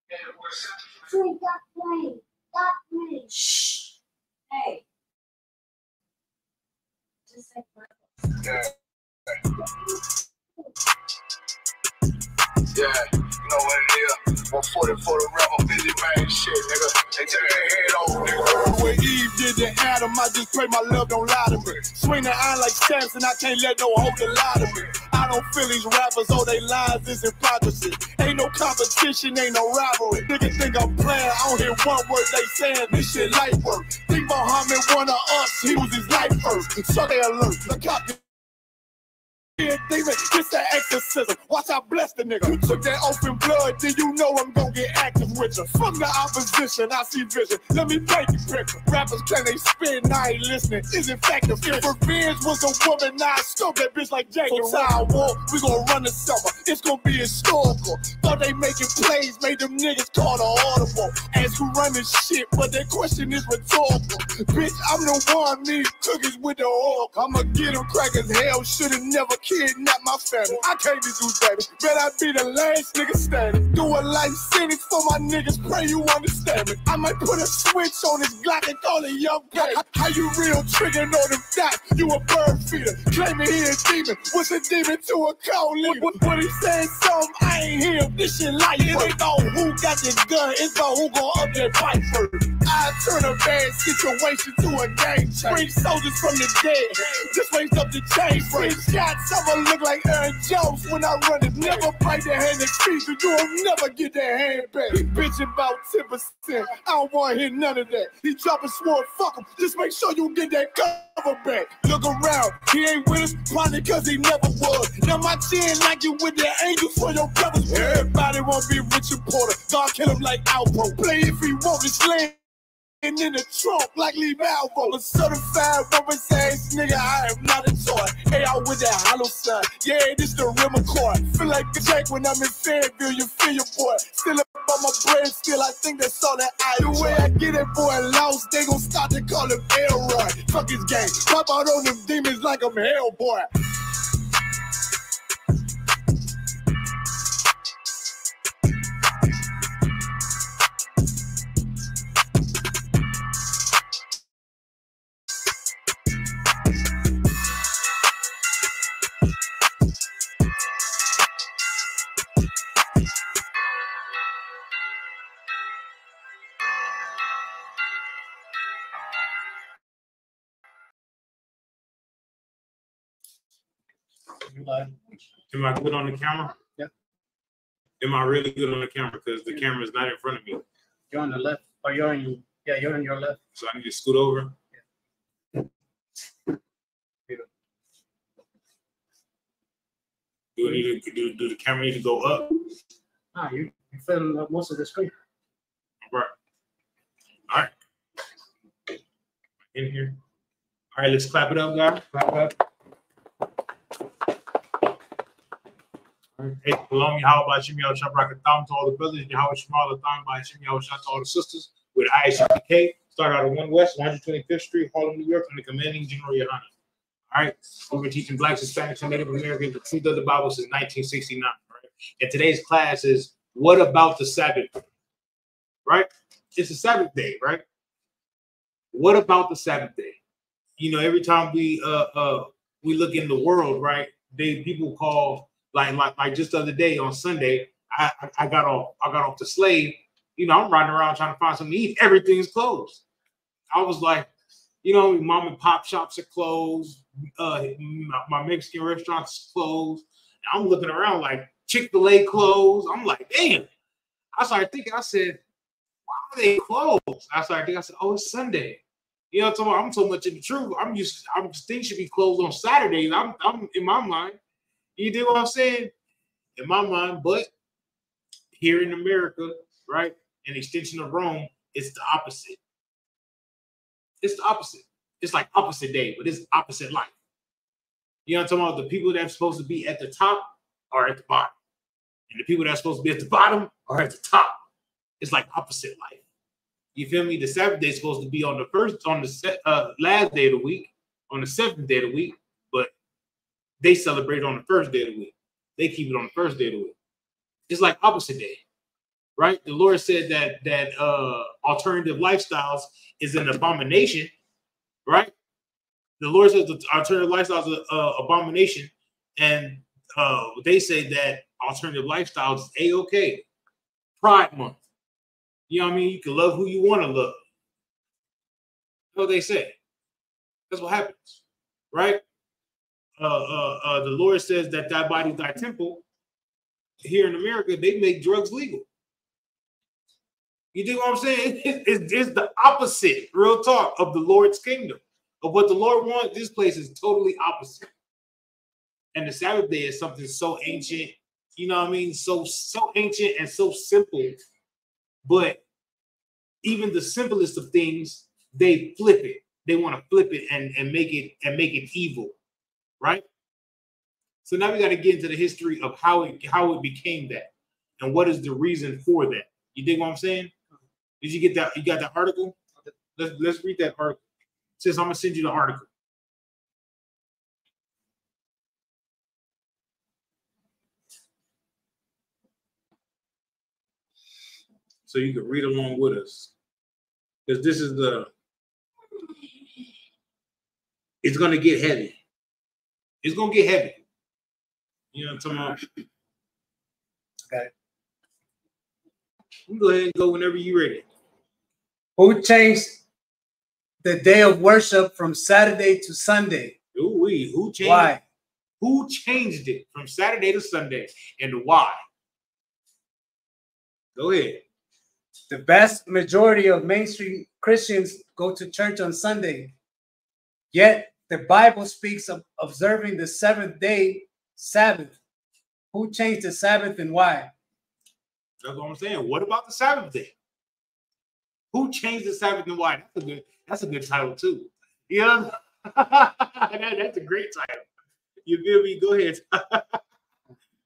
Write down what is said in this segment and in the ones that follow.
Stop playing. Stop playing. Shh. Hey. Just like yeah, you know what it is. 140 for the rapper, busy man, shit, nigga. They take their head over, nigga. The way Eve did to Adam, I just pray my love don't lie to me. Swing the iron like Samson, I can't let no hoe lie to me. I don't feel these rappers, all they lies is hypocrisy. Ain't no competition, ain't no rivalry. Niggas think I'm playing, I don't hear one word they saying, this shit light work. Think Muhammad one of us, he was his life first. So they alert, the cop demon, it's an exorcism. Watch I bless the nigga. You took that open blood, then you know I'm gonna get active with you. From the opposition, I see vision. Let me paint the picture. Rappers can they spin, now I ain't listening. Is in fact if revenge was a woman, now I stole that bitch like Jacob. So time war, we gonna run the summer. It's gonna be historical. Thought they making plays, made them niggas call the audible. Ask who run this shit, but that question is rhetorical. Bitch, I'm the one, me cookies with the oil. I'ma get them crackers hell, should've never kidnap my family. I can't be do baby. Bet I be the last nigga standing. Do a life sentence for my niggas. Pray you understand me. I might put a switch on this Glock and call it young baby. How you real triggering on them dots? You a bird feeder. Claiming he a demon. What's a demon to a cold leader? When he said something, I ain't hear. This shit like it ain't about who got the gun. It's about who gon' up that fight first. I turn a bad situation to a game change. Bring soldiers from the dead. Just raise up the chain. Bring shots. I'ma look like Aaron Jones when I run it. Never bite their hand and feet, so you'll never get that hand back. He bitching about 10%. I don't want to hear none of that. He dropping sword, fuck him. Just make sure you get that cover back. Look around, he ain't with us, probably cause he never was. Now my chin like you with the angels for your brothers. Everybody won't be Richard Porter. God kill him like Alpo. Play if he want to slam. And in the trunk like Lee Malvo. A certified rubber ass nigga, I am not a toy. Hey, I with that hollow sign. Yeah, this the rim accord. Feel like a Jack when I'm in Fayetteville, you feel your boy. Still up on my bread, still I think that's all that I do. The way I get that boy lost, they gon' start to call him Elroy. Fuck his game. Pop out on them demons like I'm Hellboy. Am I good on the camera? Yeah. Am I really good on the camera? Because the camera is not in front of me. You're on the left. Or you're on you're on your left. So I need to scoot over. Yeah. Do the camera need to go up? Ah, you film most of the screen. All right. In here. All right, let's clap it up, guys. Clap it up. Hey, belong how about Shimmy Shop Rock a thumb to all the brothers, how Shamal a thumb by Shimmy Shop to all the sisters with Isupk. Start out of 1 West, 125th Street, Harlem, New York, on the commanding General Yohana. All right, we've been teaching Blacks, Hispanics, and Native Americans the truth of the Bible since 1969. Right, and today's class is what about the Sabbath? Right, it's a Sabbath day, right? What about the Sabbath day? You know, every time we look in the world, right? People call. Like just the other day on Sunday, I got off the slave. You know, I'm riding around trying to find something to eat. Everything's closed. I was like, you know, mom and pop shops are closed. My Mexican restaurants closed. And I'm looking around like Chick-fil-A closed. I'm like, damn. I started thinking. I said, why are they closed? I started thinking. I said, oh, it's Sunday. You know, I'm so much in the truth. I'm just things should be closed on Saturdays. I'm in my mind. You do what I'm saying? In my mind, but here in America, right, an extension of Rome, it's the opposite. It's the opposite. It's like opposite day, but it's opposite life. You know what I'm talking about? The people that are supposed to be at the top are at the bottom. And the people that are supposed to be at the bottom are at the top. It's like opposite life. You feel me? The Sabbath day is supposed to be on the last day of the week, on the 7th day of the week, but they celebrate on the first day of the week. They keep it on the first day of the week. It's like opposite day, right? The Lord said that alternative lifestyles is an abomination, right? The Lord says the alternative lifestyles is an abomination, and they say that alternative lifestyles is A-okay. Pride Month. You know what I mean? You can love who you want to love. That's what they say. That's what happens, right? The Lord says that thy body is thy temple. Here in America, they make drugs legal. You dig what I'm saying? It's the opposite, real talk, of the Lord's kingdom. Of what the Lord wants, this place is totally opposite. And the Sabbath day is something so ancient, you know what I mean? So ancient and so simple. But even the simplest of things, they flip it. They want to flip it and make it evil, right? So now we got to get into the history of how it became that, and what is the reason for that. You dig what I'm saying? Did you get that? You got that article? Let's read that article. It says I'm gonna send you the article. So you can read along with us. Because this is it's gonna get heavy. It's gonna get heavy. You know what I'm talking about? Okay. You go ahead and go whenever you're ready. Who changed the day of worship from Saturday to Sunday? Who changed Why? it? Who changed it from Saturday to Sunday, and why? Go ahead. The vast majority of mainstream Christians go to church on Sunday. Yet the Bible speaks of observing the seventh day Sabbath. Who changed the Sabbath and why? That's what I'm saying. What about the Sabbath day? Who changed the Sabbath and why? That's a good title too. You know? That's a great title. You feel me? Go ahead.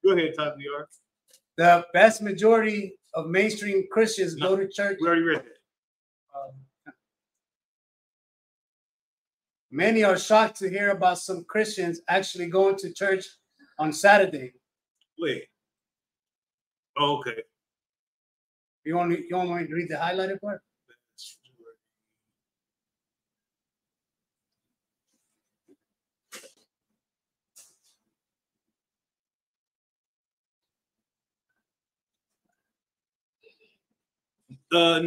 Go ahead, Tom DR. The vast majority of mainstream Christians go to church. We already read that. Many are shocked to hear about some Christians actually going to church on Saturday. Wait. Oh, okay. You want me to read the highlighted part? No.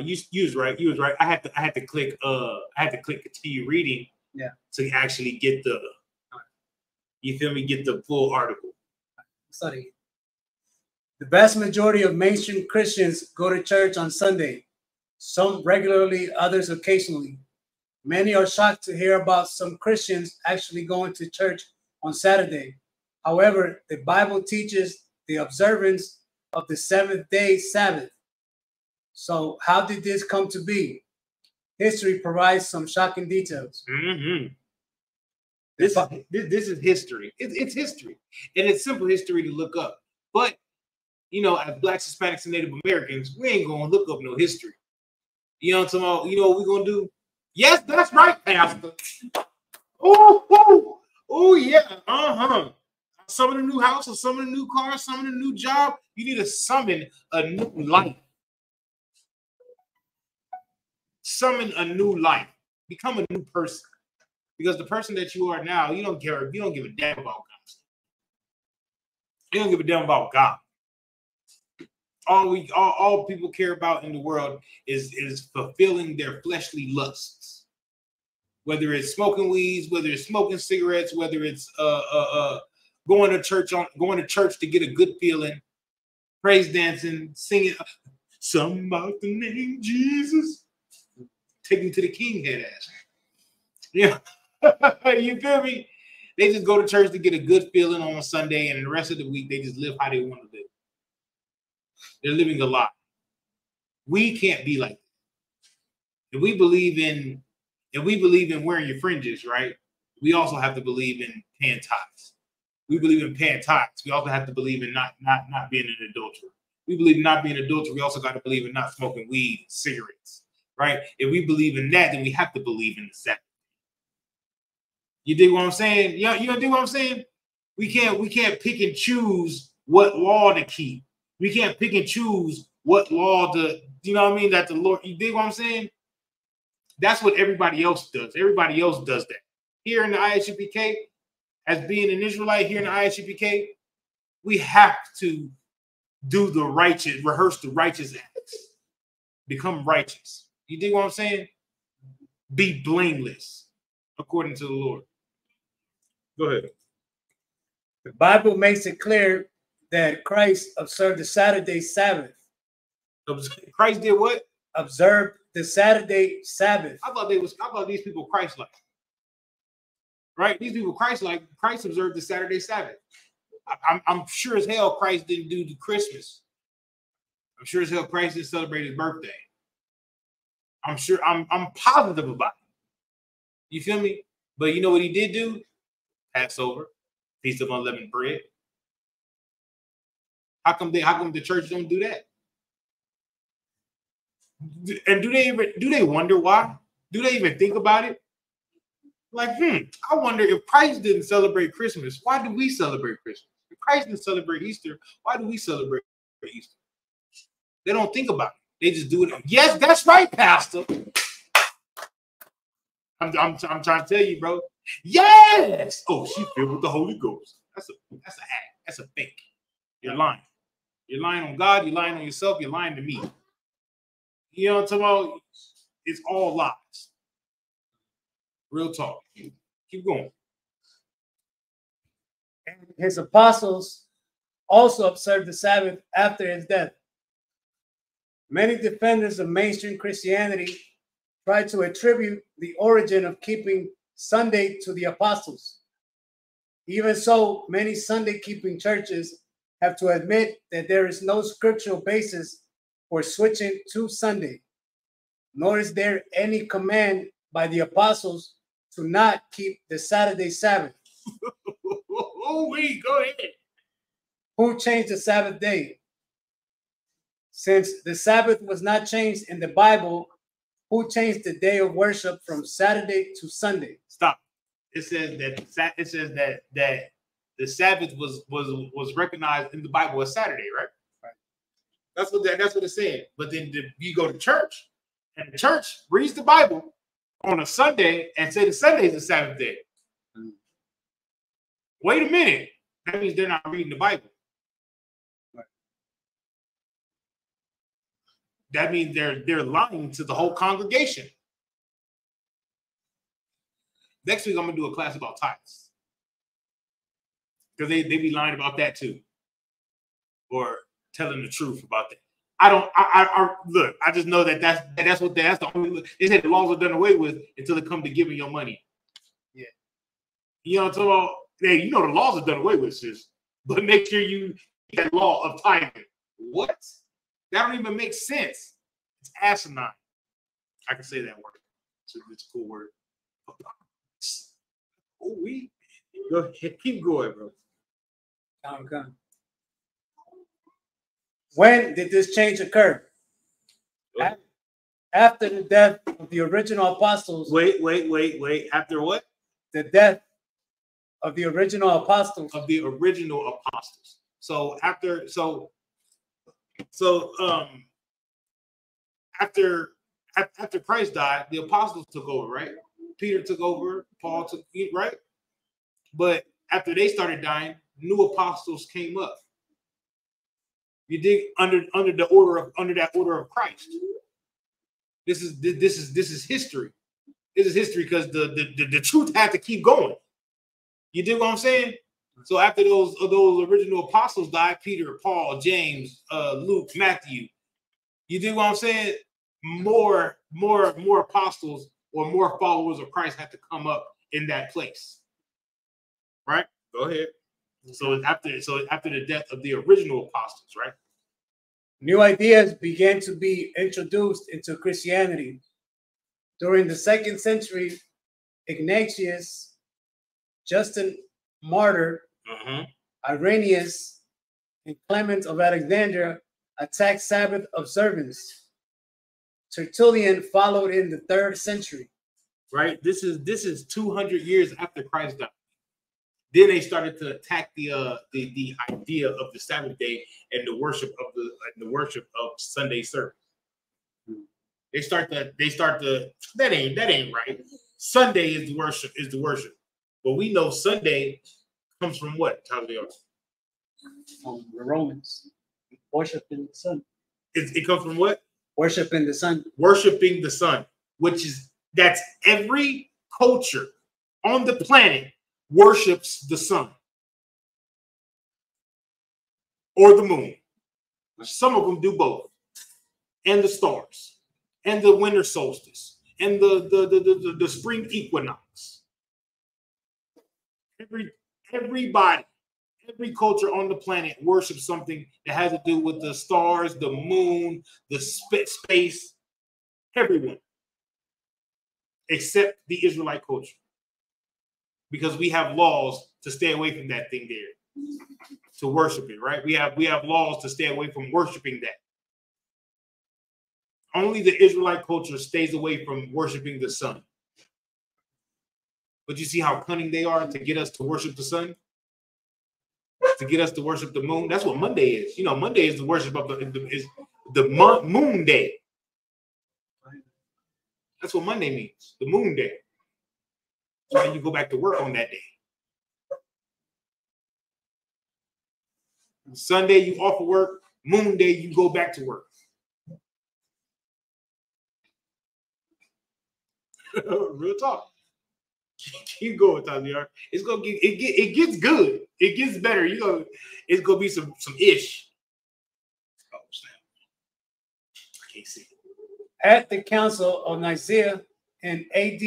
You was right. You was right. I had to click continue reading. Yeah. To actually get the, you feel me? Get the full article. Sorry. The vast majority of mainstream Christians go to church on Sunday. Some regularly, others occasionally. Many are shocked to hear about some Christians actually going to church on Saturday. However, the Bible teaches the observance of the seventh day Sabbath. So how did this come to be? History provides some shocking details. Mm-hmm. This is history. It's history. And it's simple history to look up. But, you know, as Blacks, Hispanics, and Native Americans, we ain't going to look up no history. You know what I'm talking about? You know what we're going to do? Yes, that's right, Pastor. Oh, yeah. Uh-huh. Some of the new house or some of the new car, some of the new job, you need to summon a new life. Summon a new life. Become a new person. Because the person that you are now, you don't care. You don't give a damn about God. You don't give a damn about God. All people care about in the world is fulfilling their fleshly lusts. Whether it's smoking weeds, whether it's smoking cigarettes, whether it's going to church to get a good feeling, praise dancing, singing something about the name Jesus. Take me to the king, head ass. Yeah. You feel me? They just go to church to get a good feeling on a Sunday, and the rest of the week they just live how they want to live. They're living a lie. We can't be like that. If we believe in wearing your fringes, right? We also have to believe in paying tithes. We believe in paying tithes. We also have to believe in not being an adulterer. We believe in not being an adulterer. We also got to believe in not smoking weed, cigarettes, right? If we believe in that, then we have to believe in the Sabbath. You dig what I'm saying? You dig what I'm saying? We can't pick and choose what law to keep. We can't pick and choose what law you know what I mean, that the Lord, you dig what I'm saying? That's what everybody else does. Everybody else does that. Here in the ISUPK, as being an Israelite here in the ISUPK, we have to do the righteous, rehearse the righteous acts, become righteous. You dig what I'm saying? Be blameless according to the Lord. Go ahead. The Bible makes it clear that Christ observed the Saturday Sabbath. Christ did what? Observed the Saturday Sabbath. I thought these people Christ-like. Right? These people Christ-like. Christ observed the Saturday Sabbath. I'm sure as hell Christ didn't do the Christmas. I'm sure as hell Christ didn't celebrate his birthday. I'm sure, I'm positive about it. You feel me? But you know what he did do? Passover, Feast of Unleavened Bread. How come the church don't do that? And do they wonder why? Do they even think about it? Like, I wonder if Christ didn't celebrate Christmas, why do we celebrate Christmas? If Christ didn't celebrate Easter, why do we celebrate Easter? They don't think about it. They just do it. Yes, that's right, Pastor. I'm trying to tell you, bro. Yes. Oh, she filled with the Holy Ghost. That's an act. That's a fake. You're lying. You're lying on God. You're lying on yourself. You're lying to me. You know what I'm talking about? It's all lies. Real talk. Keep going. And his apostles also observed the Sabbath after his death. Many defenders of mainstream Christianity try to attribute the origin of keeping Sunday to the apostles. Even so, many Sunday-keeping churches have to admit that there is no scriptural basis for switching to Sunday, nor is there any command by the apostles to not keep the Saturday Sabbath. Oh, go ahead. Who changed the Sabbath day? Since the Sabbath was not changed in the Bible, who changed the day of worship from Saturday to Sunday? Stop. It says that the Sabbath was recognized in the Bible as Saturday, right? Right. That's what it said. But then you go to church, and the church reads the Bible on a Sunday and say the Sunday is the Sabbath day. Wait a minute. That means they're not reading the Bible. Right. That means they're lying to the whole congregation. Next week, I'm going to do a class about tithes. Because they be lying about that too. Or telling the truth about that. I look, I just know that's the only, they said the laws are done away with until it comes to giving your money. Yeah. You know what I'm talking about? Hey, you know the laws are done away with, sis. But make sure you get that law of tithing. What? That don't even make sense. It's asinine. I can say that word. It's a cool word. Oh, go ahead. Keep going, bro. Okay. When did this change occur? After the death of the original apostles. Wait. After what? The death of the original apostles. Of the original apostles. So after Christ died, the apostles took over, right? Peter took over, Paul took, right? But after they started dying, new apostles came up. You dig under that order of Christ. This is history. This is history because the truth had to keep going. You dig what I'm saying? So after those original apostles died, Peter, Paul, James, Luke, Matthew, you dig what I'm saying? More apostles or more followers of Christ had to come up in that place. Right? Go ahead. So after the death of the original apostles, right? New ideas began to be introduced into Christianity. During the 2nd century, Ignatius, Justin Martyr, Irenaeus, and Clement of Alexandria attacked Sabbath observance. Tertullian followed in the 3rd century. Right? This is 200 years after Christ died. Then they started to attack the idea of the Sabbath day and the worship of Sunday service. They start to that ain't right. Sunday is the worship. But we know Sunday comes from what? From the Romans. Worshiping the sun. It comes from what? Worshiping the sun. Worshiping the sun, that's every culture on the planet worships the sun or the moon. Some of them do both, and the stars, and the winter solstice, and the spring equinox. Everybody, every culture on the planet worships something that has to do with the stars, the moon, the space. Everyone, except the Israelite culture, because we have laws to stay away from that thing there, to worship it. Right? We have laws to stay away from worshiping that. Only the Israelite culture stays away from worshiping the sun. But you see how cunning they are to get us to worship the sun? To get us to worship the moon? That's what Monday is. You know, Monday is the worship of the moon day. That's what Monday means, the moon day. So you go back to work on that day. Sunday, you off of work. Moon day, you go back to work. Real talk. Keep going, Tazir. It's gonna get it gets good. It gets better. It's gonna be some ish. Oh snap! I can't see. At the Council of Nicaea in AD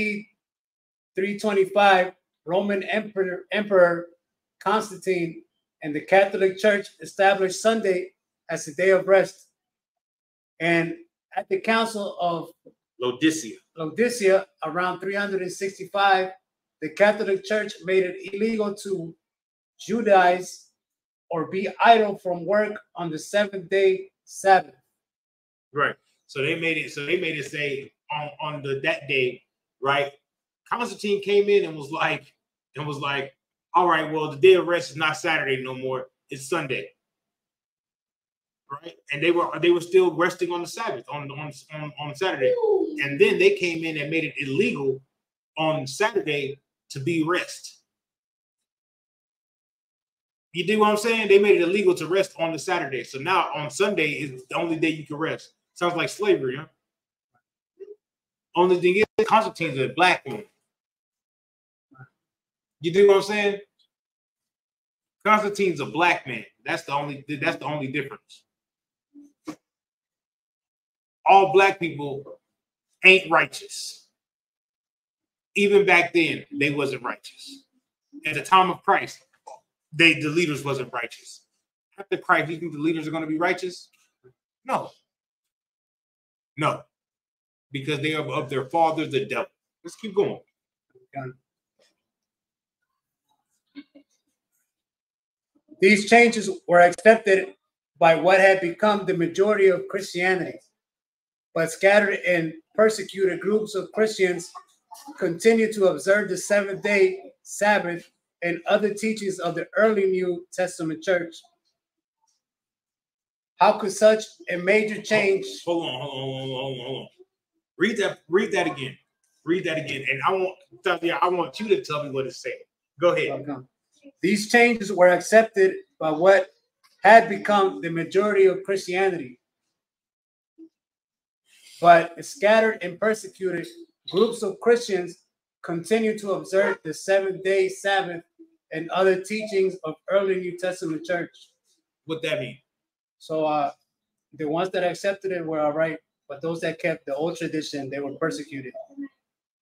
325, Roman Emperor Constantine and the Catholic Church established Sunday as a day of rest. And at the Council of Laodicea, around 365, the Catholic Church made it illegal to Judaize or be idle from work on the seventh-day Sabbath. Right. So they made it say on that day, right? Constantine came in and was like, all right, well, the day of rest is not Saturday no more, it's Sunday. Right? And they were still resting on the Sabbath on Saturday. And then they came in and made it illegal on Saturday to be rest. You do what I'm saying? They made it illegal to rest on the Saturday. So now on Sunday is the only day you can rest. Sounds like slavery, huh? Only thing is, Constantine's a black man. You do what I'm saying? Constantine's a black man. That's the only difference. All black people ain't righteous. Even back then, they wasn't righteous. At the time of Christ, the leaders wasn't righteous. After Christ, you think the leaders are going to be righteous? No. No. Because they are of their father, the devil. Let's keep going. These changes were accepted by what had become the majority of Christianity, but scattered and persecuted groups of Christians continued to observe the seventh-day Sabbath and other teachings of the early New Testament church. How could such a major change? Hold on. Read that again. Read that again. And I want you to tell me what it's saying. Go ahead. Okay. These changes were accepted by what had become the majority of Christianity, but scattered and persecuted groups of Christians continue to observe the seventh-day Sabbath and other teachings of early New Testament church. What that mean? So the ones that accepted it were all right, but those that kept the old tradition, they were persecuted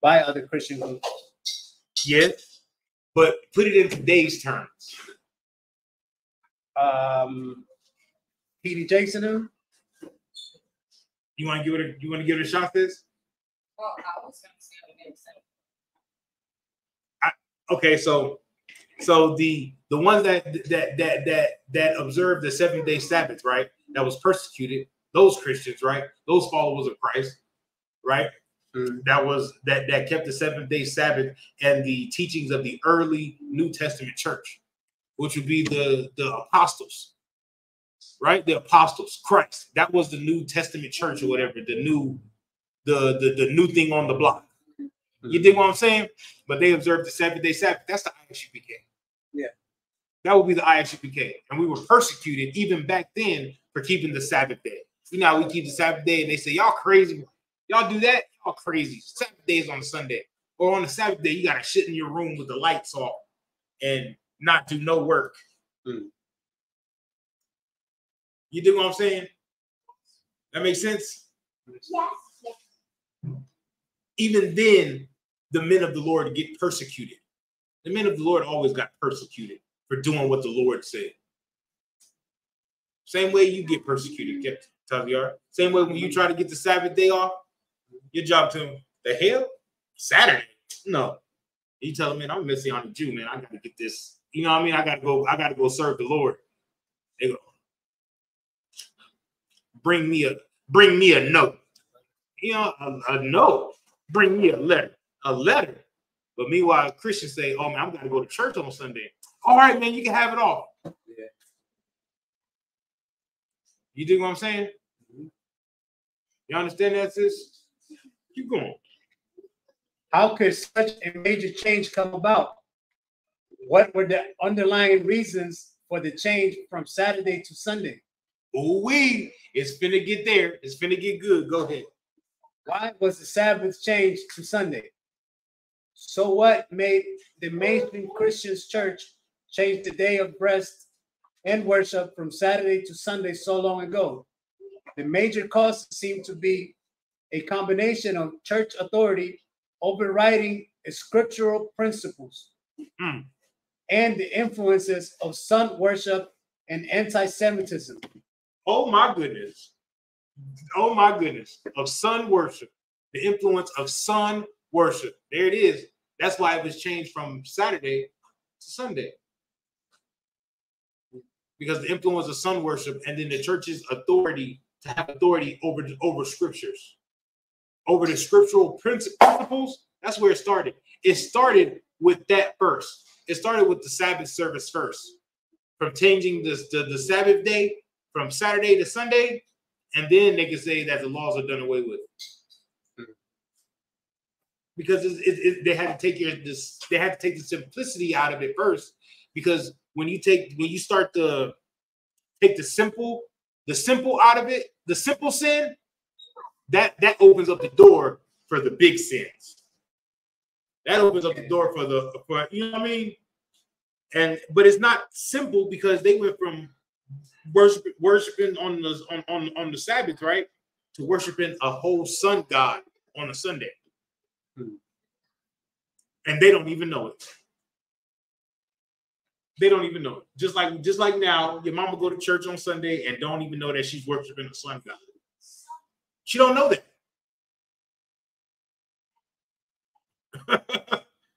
by other Christian groups. Yes, but put it in today's terms. P.D. Jackson. You want to give it a shot, Fizz? Well, I was going to say it again. Okay, so the ones that observed the 7-day Sabbath, right? That was persecuted, those Christians, right? Those followers of Christ, right? that kept the 7th-day Sabbath and the teachings of the early New Testament church, which would be the apostles, right? The apostles, Christ. That was the New Testament church or whatever, the new thing on the block. You dig what I'm saying? But they observed the 7th-day Sabbath. That's the Isupk. Yeah. That would be the Isupk. And we were persecuted even back then for keeping the Sabbath day. You know, we keep the Sabbath day and they say, y'all crazy. Y'all do that? Y'all crazy. Sabbath day is on a Sunday. Or on a Sabbath day, you got to sit in your room with the lights off and not do no work. You dig what I'm saying? That makes sense? Yes. Even then, the men of the Lord get persecuted. The men of the Lord always got persecuted for doing what the Lord said. Same way you get persecuted, Taviar. Same way when you try to get the Sabbath day off, your job to him, the hell? Saturday? No. You tell him, man, I'm missing on the Jew, man. I gotta get this. You know what I mean? I gotta go serve the Lord. They go, bring me a note. You know, a note. Bring me a letter. A letter. But meanwhile, Christians say, oh man, I'm gonna go to church on Sunday. All right, man, you can have it all. Yeah. You dig what I'm saying? You understand that, sis? Keep going. How could such a major change come about? What were the underlying reasons for the change from Saturday to Sunday? Ooh-wee. It's finna get there. It's finna get good. Go ahead. Why was the Sabbath changed to Sunday? So what made the mainstream Christian church change the day of rest and worship from Saturday to Sunday so long ago? The major cause seemed to be a combination of church authority overriding scriptural principles and the influences of sun worship and anti-Semitism. Oh my goodness. Oh my goodness. Of sun worship. The influence of sun worship. There it is. That's why it was changed from Saturday to Sunday. Because the influence of sun worship and then the church's authority to have authority over scriptures. Over the scriptural principles. That's where it started. It started with that first. It started with the Sabbath service first. From changing the Sabbath day from Saturday to Sunday. And then they can say that the laws are done away with. Because they had to take the simplicity out of it first. Because when you start to take the simple out of it, the simple sin, that opens up the door for the big sins. That opens up the door for you know what I mean? But it's not simple because they went from worshiping on the Sabbath, right, to worshiping a whole sun god on a Sunday. And they don't even know it. They don't even know it. Just like now, your mama go to church on Sunday and don't even know that she's worshiping the sun god. She don't know that.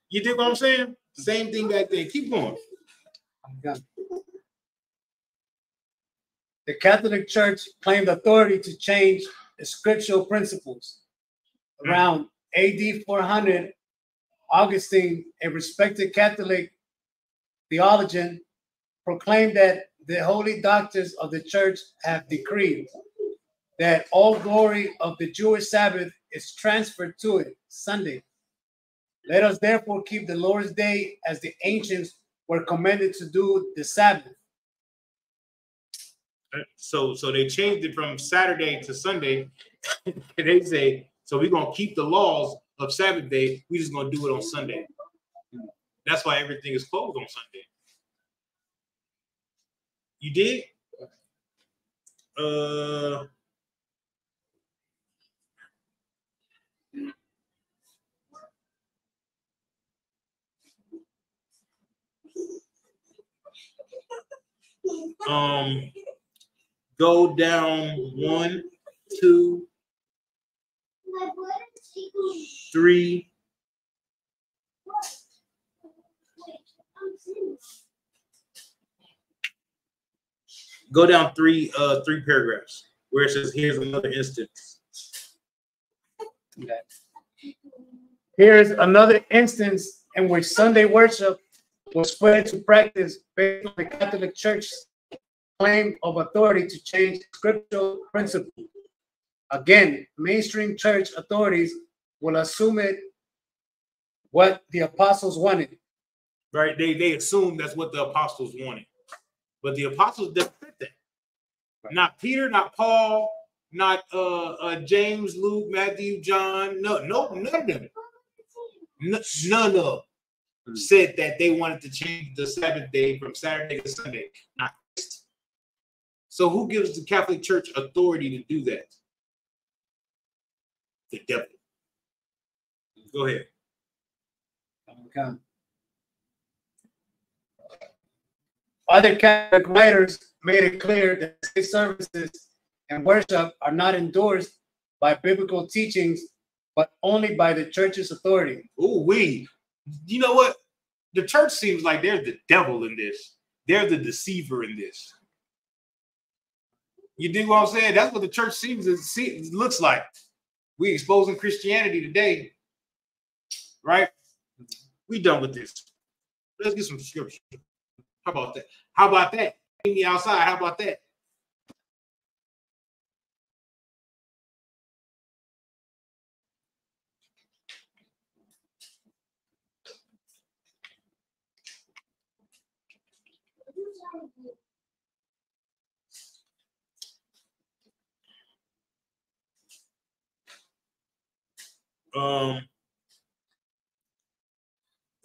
You dig what I'm saying? Same thing back then. Keep going. The Catholic Church claimed authority to change the scriptural principles. Around AD 400, Augustine, a respected Catholic theologian, proclaimed that the holy doctors of the church have decreed that all glory of the Jewish Sabbath is transferred to it, Sunday. Let us therefore keep the Lord's Day as the ancients were commanded to do the Sabbath. So they changed it from Saturday to Sunday. They say, so we're going to keep the laws of Sabbath day. We're just going to do it on Sunday. That's why everything is closed on Sunday. You did? Go down 1, 2, 3. Go down three paragraphs where it says, here's another instance. Okay. Here is another instance in which Sunday worship was put into practice based on the Catholic Church's claim of authority to change scriptural principles. Again, mainstream church authorities will assume it what the apostles wanted. Right? They assume that's what the apostles wanted. But the apostles didn't fit that. Right. Not Peter, not Paul, not James, Luke, Matthew, John. No, none of them. None of them said that they wanted to change the Sabbath day from Saturday to Sunday. Not Christ. So who gives the Catholic Church authority to do that? The devil. Go ahead. Okay. Other Catholic writers made it clear that state services and worship are not endorsed by biblical teachings, but only by the church's authority. Ooh, you know what? The church seems like they're the devil in this. They're the deceiver in this. You dig what I'm saying? That's what the church looks like. We exposing Christianity today, right? We done with this. Let's get some scripture. How about that? How about that? Meet me outside. How about that?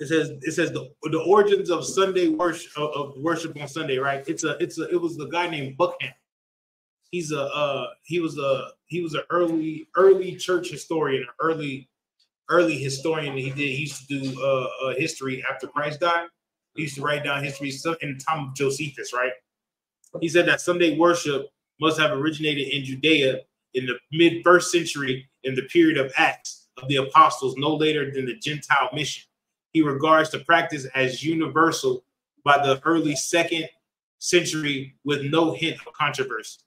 It says the origins of Sunday worship of worship on Sunday, right? It was the guy named Buckham. He was an early church historian, early historian. He used to do history after Christ died. He used to write down history in the time of Josephus, right? He said that Sunday worship must have originated in Judea in the mid-1st century in the period of Acts of the Apostles, no later than the Gentile mission. He regards the practice as universal by the early 2nd century with no hint of controversy,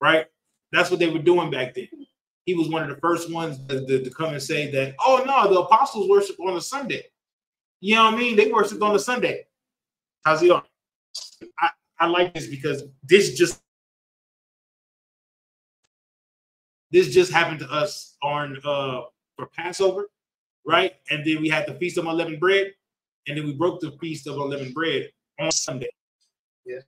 right? That's what they were doing back then. He was one of the first ones to come and say that, oh, no, the apostles worship on a Sunday. You know what I mean? They worship on a Sunday. How's he on? I like this because this just happened to us on for Passover, right? And then we had the Feast of Unleavened Bread, and then we broke the Feast of Unleavened Bread on Sunday. Yeah.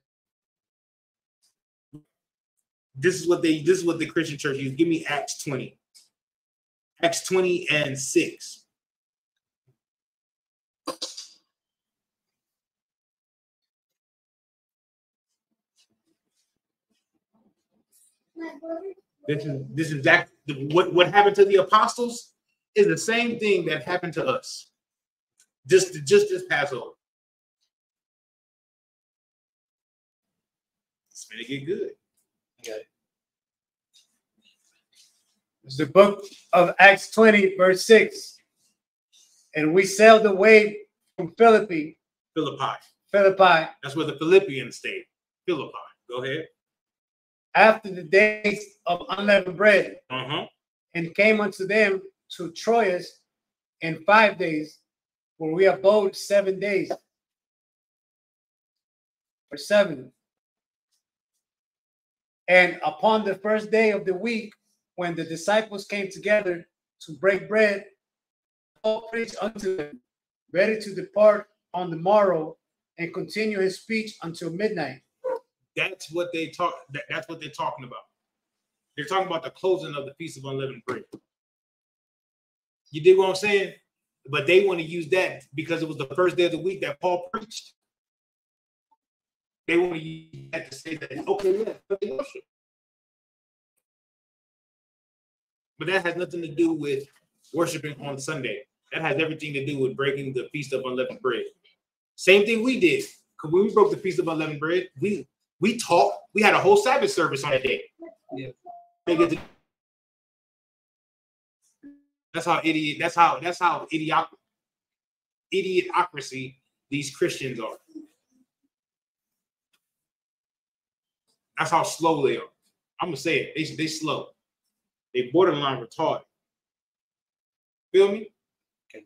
This is what the Christian church used. Give me Acts 20. Acts 20 and 6. This is exactly what happened to the apostles is the same thing that happened to us. Just this Passover. It's gonna get good. Okay. It's the book of Acts 20, verse 6. And we sailed away from Philippi. That's where the Philippians stayed. Philippi. Go ahead. After the days of unleavened bread, and came unto them to Troas in 5 days, where we abode 7 days. Verse 7. And upon the first day of the week, when the disciples came together to break bread, Paul preached unto them, ready to depart on the morrow and continue his speech until midnight. That's what they're talking about. They're talking about the closing of the Feast of Unleavened Bread. You dig what I'm saying? But they want to use that because it was the first day of the week that Paul preached. They want to use that to say that, okay, yeah, they worship. But that has nothing to do with worshiping on Sunday. That has everything to do with breaking the Feast of Unleavened Bread. Same thing we did. Because when we broke the Feast of Unleavened Bread, we taught. We had a whole Sabbath service on that day. Yeah. That's how idiocracy these Christians are. That's how slow they are. I'm gonna say it. They slow. They borderline retarded. Feel me? Okay.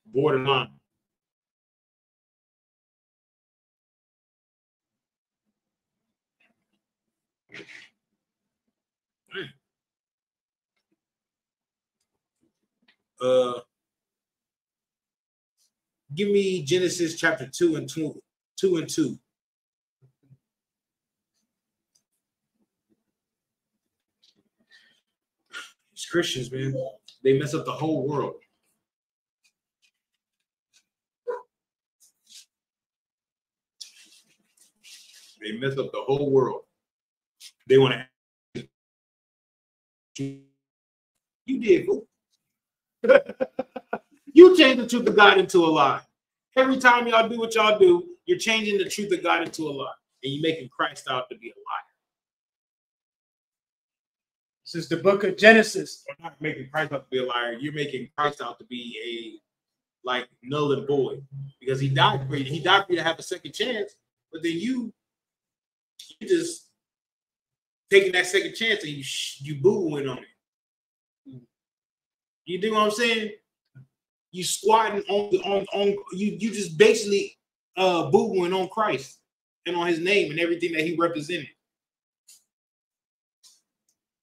Borderline. Give me Genesis chapter 2 and 2 and 2. These Christians, man, they mess up the whole world. They mess up the whole world. They want to. You did, boo. You changed the truth of God into a lie. Every time y'all do what y'all do, you're changing the truth of God into a lie, and you're making Christ out to be a liar. This is the book of Genesis. You're not making Christ out to be a liar. You're making Christ out to be a null and void, because he died for you. He died for you to have a second chance, but then you just taking that second chance and you boo-booing on it. You do what I'm saying? You squatting on you just basically boo-booing on Christ and on his name and everything that he represented.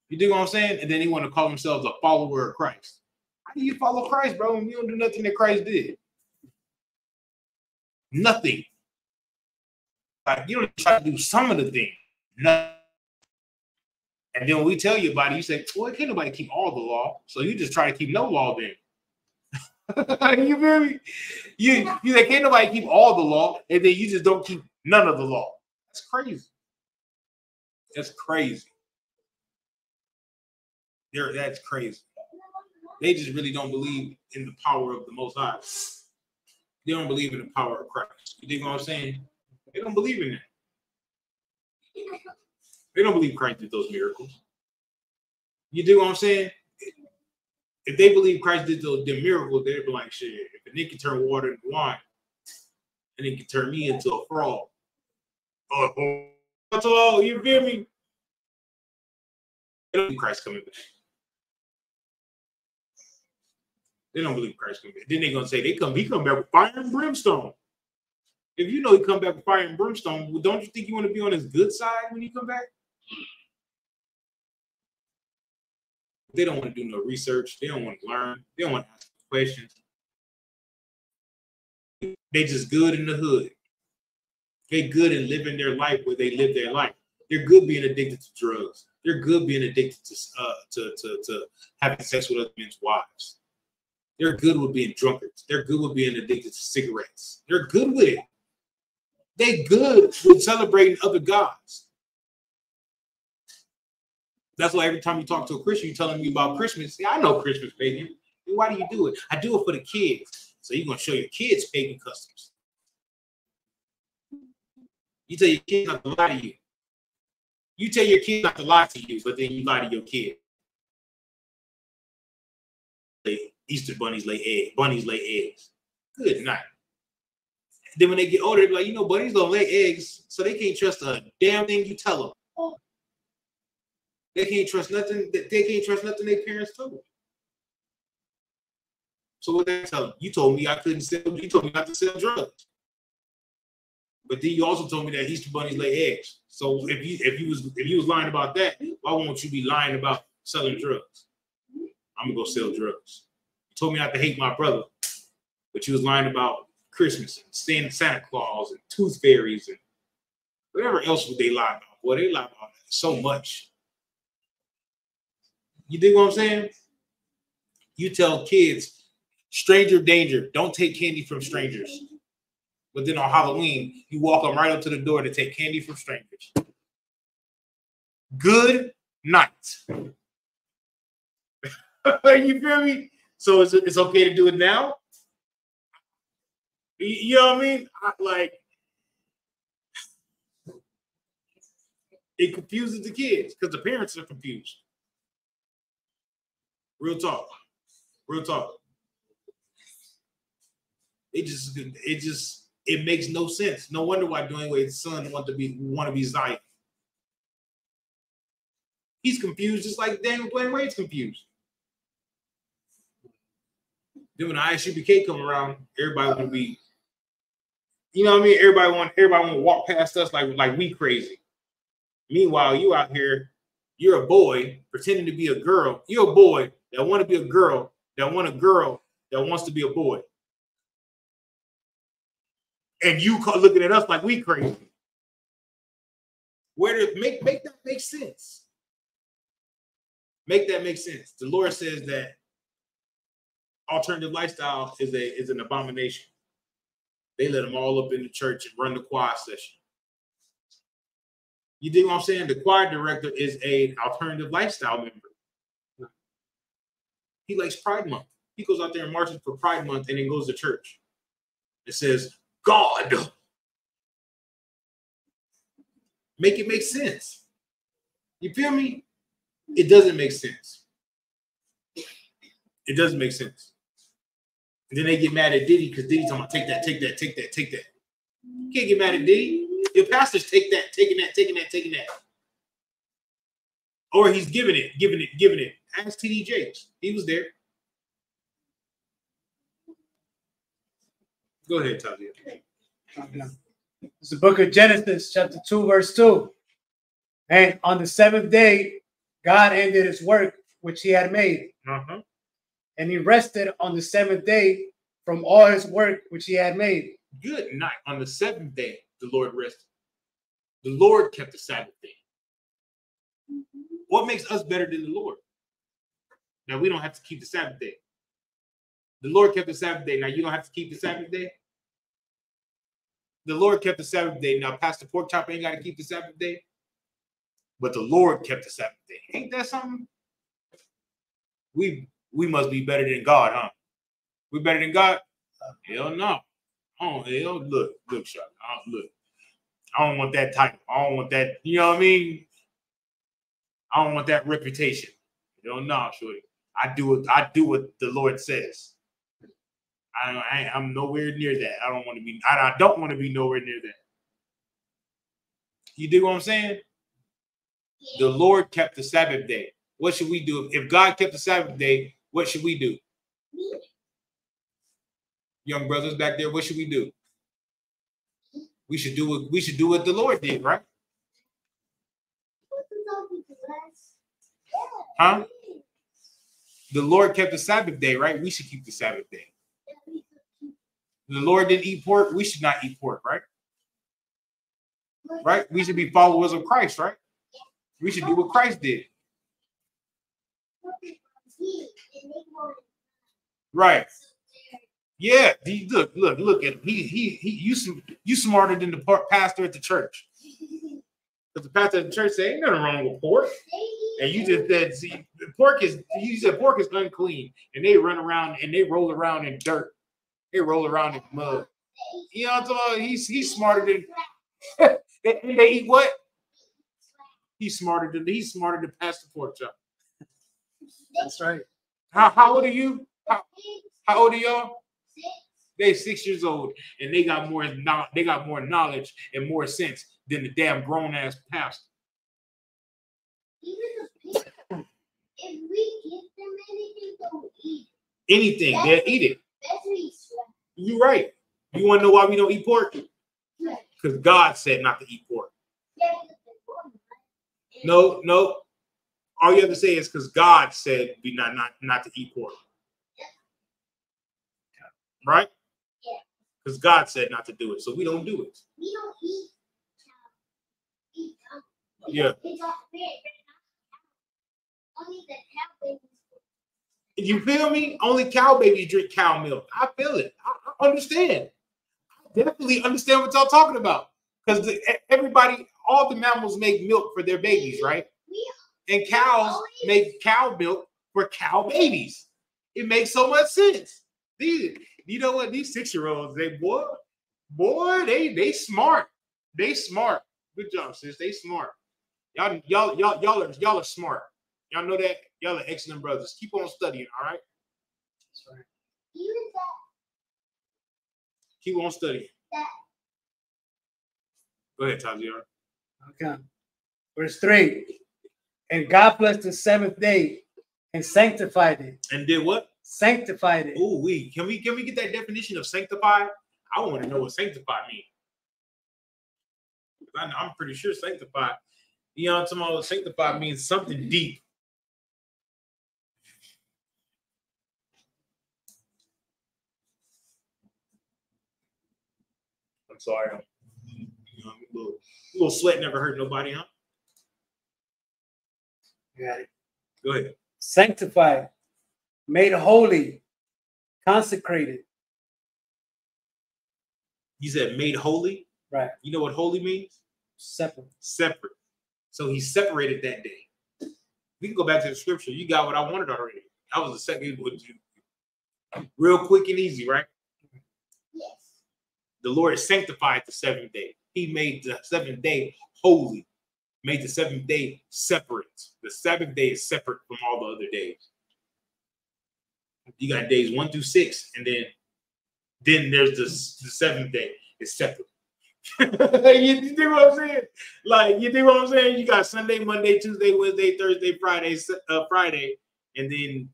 You do what I'm saying? And then they want to call themselves a follower of Christ. How do you follow Christ, bro, when you don't do nothing that Christ did? Nothing. Like, you don't try to do some of the things. Nothing. And then when we tell you about it, you say, well, can't nobody keep all the law. So you just try to keep no law then. You feel me? You say, can't nobody keep all the law, and then you just don't keep none of the law. That's crazy. That's crazy. That's crazy. They just really don't believe in the power of the Most High. They don't believe in the power of Christ. You dig what I'm saying? They don't believe in that. They don't believe Christ did those miracles. You dig what I'm saying? If they believe Christ did those miracles, they'd be like, shit, if a nigga can turn water into wine, and it can turn me into a frog. Oh, you feel me? They don't believe Christ coming back. They don't believe Christ coming back. Then they're gonna say he come back with fire and brimstone. If you know he come back with fire and brimstone, well, don't you think you want to be on his good side when he come back? They don't want to do no research. They don't want to learn. They don't want to ask questions. They just good in the hood. They good in living their life where they live their life. They're good being addicted to drugs. They're good being addicted to having sex with other men's wives. They're good with being drunkards. They're good with being addicted to cigarettes. They're good with it. They're good with celebrating other gods. That's why every time you talk to a Christian, you're telling me about Christmas. See, I know Christmas, baby. Why do you do it? I do it for the kids. So you're going to show your kids pagan customs. You tell your kids not to lie to you. You tell your kids not to lie to you, but then you lie to your kid. Easter bunnies lay eggs. Bunnies lay eggs. Good night. Then when they get older, they be like, bunnies don't lay eggs, so they can't trust a damn thing you tell them. They can't trust nothing. They can't trust nothing their parents told them. So what they tell them? You told me I couldn't sell. You told me not to sell drugs. But then you also told me that Easter bunnies lay eggs. So if you was lying about that, why won't you be lying about selling drugs? I'm gonna go sell drugs. You told me not to hate my brother, but you was lying about Christmas and Santa Claus and tooth fairies and whatever else would they lie about. Boy, they lie about so much. You dig what I'm saying? You tell kids, stranger danger, don't take candy from strangers. But then on Halloween, you walk them right up to the door to take candy from strangers. Good night. You feel me? So it's okay to do it now? You know what I mean? It confuses the kids because the parents are confused. Real talk. Real talk. It makes no sense. No wonder why Dwayne Wade's son want to be Zion. He's confused just like Daniel Dwayne Wade's confused. Then when the Isupk come around, everybody want to be, you know what I mean? Everybody want to walk past us like we crazy. Meanwhile, you out here, you're a boy pretending to be a girl. You're a boy that want to be a girl, that want a girl that wants to be a boy. And you looking at us like we crazy. Where to make that make sense? Make that make sense. The Lord says that alternative lifestyle is an abomination. They let them all up in the church and run the choir session. You dig what I'm saying? The choir director is an alternative lifestyle member. He likes Pride Month. He goes out there and marches for Pride Month and then goes to church. It says, God. Make it make sense. You feel me? It doesn't make sense. It doesn't make sense. And then they get mad at Diddy because Diddy's talking about take that, take that, take that, take that. You can't get mad at Diddy. Your pastor's take that, taking that, taking that, taking that. Or he's giving it, giving it, giving it. Ask T.D. Jakes. He was there. Go ahead, Talia. It's the book of Genesis, chapter 2, verse 2. And on the seventh day, God ended his work which he had made. And he rested on the seventh day from all his work which he had made. Good night. On the seventh day, the Lord rested. The Lord kept the Sabbath day. What makes us better than the Lord? Now, we don't have to keep the Sabbath day. The Lord kept the Sabbath day. Now, you don't have to keep the Sabbath day? The Lord kept the Sabbath day. Now, Pastor Pork Chop ain't got to keep the Sabbath day. But the Lord kept the Sabbath day. Ain't that something? We must be better than God, huh? We better than God? Hell no. Oh, hell, look, Charlie. Look. I don't want that title. I don't want that, you know what I mean? I don't want that reputation. Hell no, shorty. I do what the Lord says. I'm nowhere near that. I don't want to be nowhere near that. You dig what I'm saying? The Lord kept the Sabbath day. What should we do? If God kept the Sabbath day, what should we do? Young brothers back there, what should we do? We should do what the Lord did, right? Huh? The Lord kept the Sabbath day, right? We should keep the Sabbath day. The Lord didn't eat pork. We should not eat pork, right? Right? We should be followers of Christ, right? We should do what Christ did. Right. Yeah. Look at him. You smarter than the pastor at the church. Because the pastor at the church said, ain't nothing wrong with pork. And you just said, see, pork is unclean. And they run around and they roll around in dirt. They roll around in mud. You know what I'm talking about? He's smarter than they eat what? He's smarter than Pastor Pork Chop. That's right. How old are you? How old are y'all? They're 6 years old, and they got more knowledge and more sense than the damn grown ass pastor. Even the pigs, if we give them anything, they'll eat anything. They'll eat it. You're right. You want to know why we don't eat pork? Because God said not to eat pork. No. All you have to say is because God said be not to eat pork. Right? Yeah. Because God said not to do it, so we don't do it. We don't eat cow. Yeah. It's all fair. Only the cow babies. You feel me? Only cow babies drink cow milk. I feel it. I understand. I definitely understand what y'all talking about. Because everybody, all the mammals make milk for their babies, right? And cows make cow milk for cow babies. It makes so much sense. You know what? These 6-year-olds, they smart. They smart. Good job, sis. They smart. Y'all are smart. Y'all know that? Y'all are excellent brothers. Keep on studying, all right? That's right. Keep on studying. Go ahead, Taziana. Okay. Verse 3. And God blessed the seventh day and sanctified it. And did what? Sanctified it. Oh, can we get that definition of sanctify? I want to know what sanctify means. I'm pretty sure sanctify. You know what I'm talking about? Sanctify means something deep. I'm sorry. You know, a little sweat never hurt nobody, huh? Got it. Go ahead. Sanctified, made holy, consecrated. You said made holy. Right. You know what holy means? Separate. Separate. So he separated that day. We can go back to the scripture. You got what I wanted already. I was the second one. Real quick and easy, right? Yes. The Lord sanctified the seventh day. He made the seventh day holy. Made the seventh day separate. The seventh day is separate from all the other days. You got days 1 through 6, and then there's the seventh day. It's separate. You think what I'm saying? Like, you think what I'm saying? You got Sunday, Monday, Tuesday, Wednesday, Thursday, Friday, and then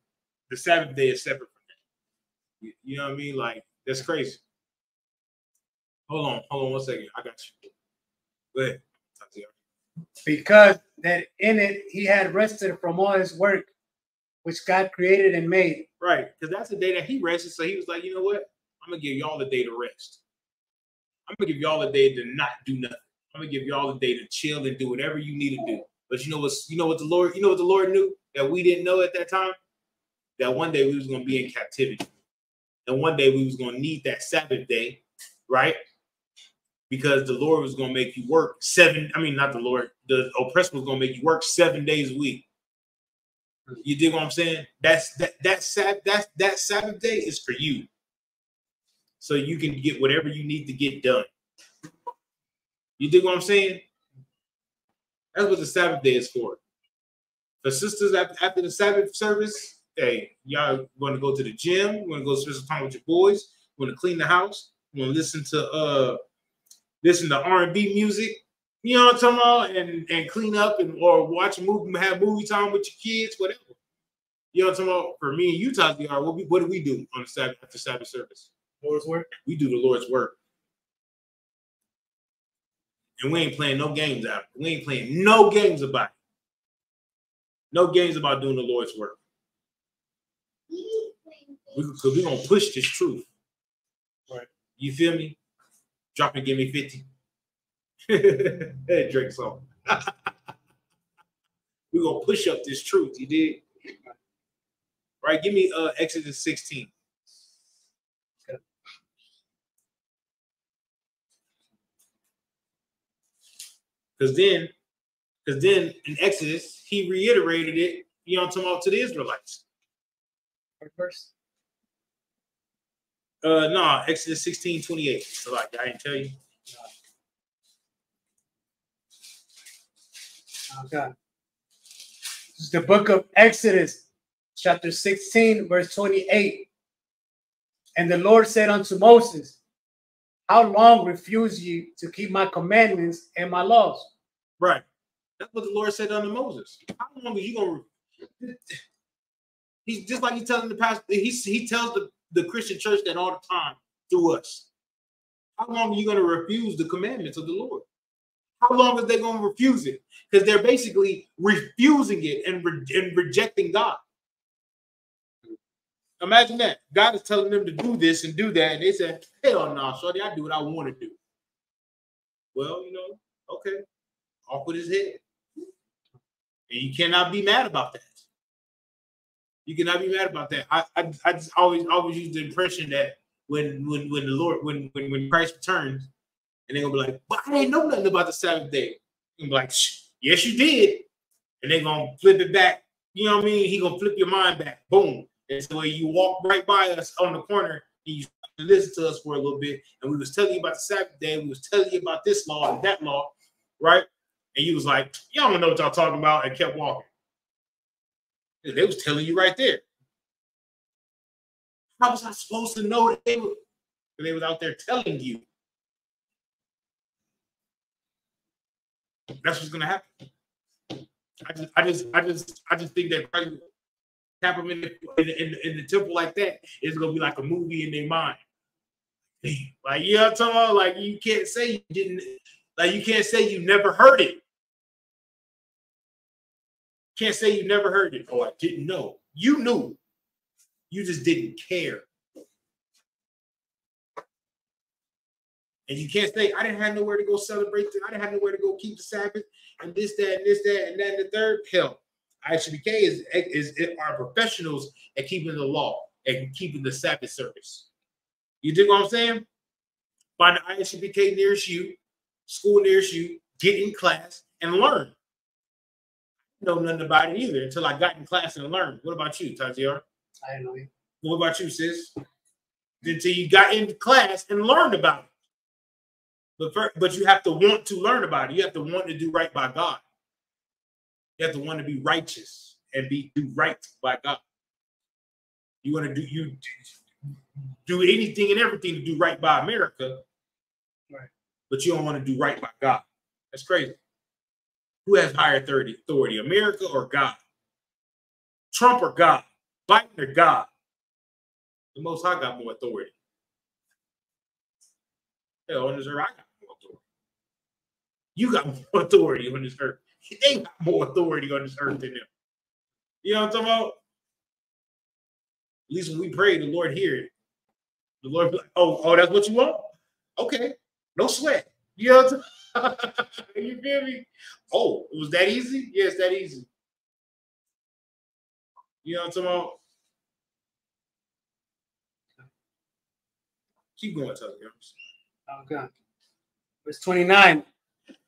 the Sabbath day is separate from that. You know what I mean? Like, that's crazy. Hold on 1 second. I got you. Go ahead. Because that in it he had rested from all his work, which God created and made. Right, because that's the day that he rested. So he was like, you know what? I'm gonna give y'all the day to rest. I'm gonna give y'all the day to not do nothing. I'm gonna give y'all the day to chill and do whatever you need to do. But you know what the Lord knew that we didn't know at that time? That one day we was gonna be in captivity. And one day we was gonna need that Sabbath day, right? Because the Lord was gonna make you work the oppressor was gonna make you work 7 days a week. You dig what I'm saying? That Sabbath day is for you. So you can get whatever you need to get done. You dig what I'm saying? That's what the Sabbath day is for. For sisters, after the Sabbath service, hey, y'all want to go to the gym, you want to go spend some time with your boys, you want to clean the house, you want to listen to R&B music, you know what I'm talking about, and clean up or watch a movie, have movie time with your kids, whatever. You know what I'm talking about? For me and you, Tati, what do we do on the Sabbath after Sabbath service? Lord's work. We do the Lord's work. And we ain't playing no games out. We ain't playing no games about it. No games about doing the Lord's work. Because we're going to push this truth. Right. You feel me? Drop and give me 50. Hey, Drake song. We're going to push up this truth. You did? Right? Give me Exodus 16. Because then in Exodus, he reiterated it, you know what I'm talking about, to the Israelites. Verse. No, Exodus 16:28. So like I didn't tell you. Okay. This is the book of Exodus, chapter 16, verse 28. And the Lord said unto Moses, how long refuse you to keep my commandments and my laws? Right. That's what the Lord said unto Moses. How long are you gonna? He's just like he's telling the pastor. He tells the Christian church that all the time through us. How long are you gonna refuse the commandments of the Lord? How long is they gonna refuse it? Because they're basically refusing it and rejecting God. Imagine that. God is telling them to do this and do that, and they said, hell no, shorty, I do what I want to do. Well, you know, okay. Off with his head. And you cannot be mad about that. You cannot be mad about that. I just always use the impression that when the Lord, when Christ returns, and they're gonna be like, but I didn't know nothing about the Sabbath day. And be like, yes, you did. And they're gonna flip it back. You know what I mean? He gonna flip your mind back. Boom. And so you walk right by us on the corner and you listen to us for a little bit. And we was telling you about the Sabbath day. We was telling you about this law and that law, right? And you was like, y'all don't know what y'all talking about, and kept walking. And they was telling you right there. How was I supposed to know that they was out there telling you? That's what's gonna happen. I just think that Christ tap them in the temple like that, it's gonna be like a movie in their mind. Like, you know what I'm talking about? Like, you can't say you didn't, like, you can't say you never heard it. Can't say you never heard it. Oh, I didn't know. You knew. You just didn't care. And you can't say, I didn't have nowhere to go celebrate. I didn't have nowhere to go keep the Sabbath and this, that, and this, that, and that, and the third. Hell, Isupk is our professionals at keeping the law and keeping the Sabbath service. You dig what I'm saying? Find the Isupk nearest you, school nearest you, get in class and learn. I know nothing about it either until I got in class and learned. What about you, Taziar? I don't know. What about you, sis? Until you got into class and learned about it. But you have to want to learn about it. You have to want to do right by God. You have to want to be righteous and do right by God. You want to do anything and everything to do right by America, right? But you don't want to do right by God. That's crazy. Who has higher authority, America or God? Trump or God? Biden or God? The Most High got more authority. Hell, on this earth, I got more authority. You got more authority on this earth. They got more authority on this earth than them. You know what I'm talking about? At least when we pray, the Lord hear it. The Lord be like, oh, that's what you want? Okay, no sweat. You know what I'm talking about? You feel me? Oh, it was that easy? Yeah, it's that easy. You know what I'm talking about? Keep going, Tucker. Okay. Verse 29.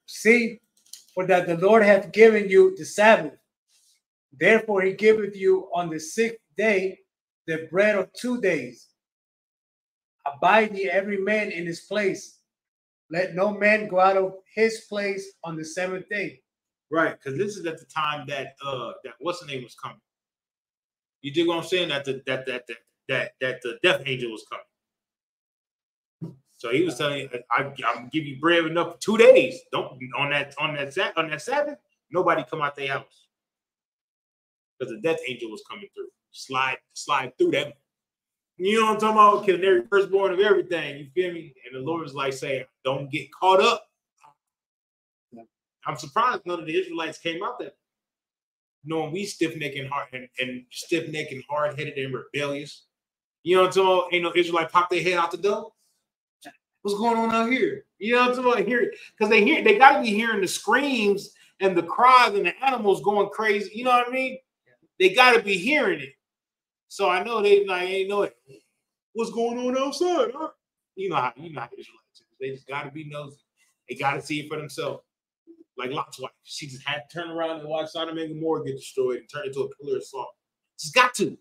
See, for that the Lord hath given you the Sabbath. Therefore he giveth you on the 6th day the bread of 2 days. Abide ye every man in his place. Let no man go out of his place on the 7th day. Right, because this is at the time that what's the name was coming. You dig what I'm saying? That the death angel was coming. So he was telling you, I'm gonna give you bread enough for 2 days. Don't on that Sabbath, nobody come out their house. Because the death angel was coming through. Slide through that. You know what I'm talking about? Killing every firstborn of everything. You feel me? And the Lord is like saying, don't get caught up. I'm surprised none of the Israelites came out there. Knowing we stiff-necked and hard-headed and rebellious. You know what I'm talking about? Ain't no Israelite pop their head out the door. What's going on out here? You know what I'm talking about? Here, because they gotta be hearing the screams and the cries and the animals going crazy. You know what I mean? They gotta be hearing it. So I know they like ain't know it. What's going on outside? Huh? You know how Israelites are. They just gotta be nosy. They gotta see it for themselves. Like Lot's wife. She just had to turn around and watch Sodom and Gomorrah get destroyed and turn into a pillar of salt. She's got to.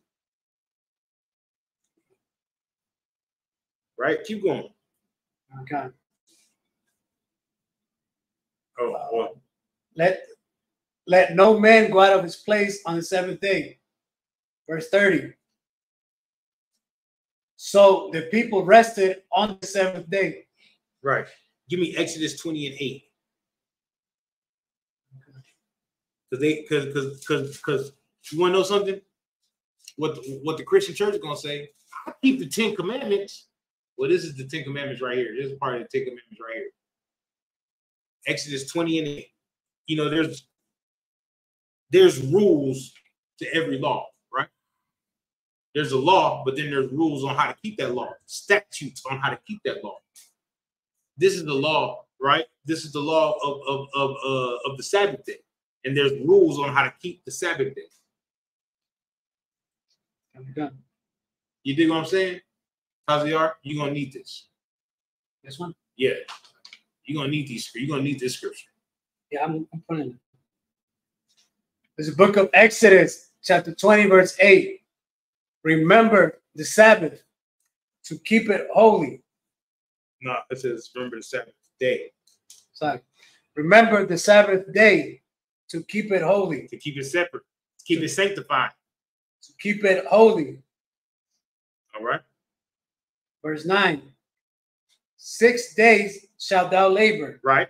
Right? Keep going. Okay. Oh, well. Let no man go out of his place on the 7th day. Verse 30. So the people rested on the 7th day. Right. Give me Exodus 20 and 8. Because you want to know something? What the Christian church is gonna say? I keep the 10 Commandments. Well, this is the 10 Commandments right here. This is part of the 10 Commandments right here. Exodus 20 and 8. You know, there's rules to every law, right? There's a law, but then there's rules on how to keep that law, statutes on how to keep that law. This is the law, right? This is the law of the Sabbath day. And there's rules on how to keep the Sabbath day. You dig what I'm saying? Taziar, you're gonna need this. This one? Yeah. You're gonna need these. You're gonna need this scripture. Yeah, I'm putting it. There's a book of Exodus, chapter 20, verse 8. Remember the Sabbath to keep it holy. No, it says remember the Sabbath day. Sorry. Remember the Sabbath day to keep it holy. To keep it separate. To keep it sanctified. To keep it holy. All right. Verse 9. 6 days shalt thou labor. Right.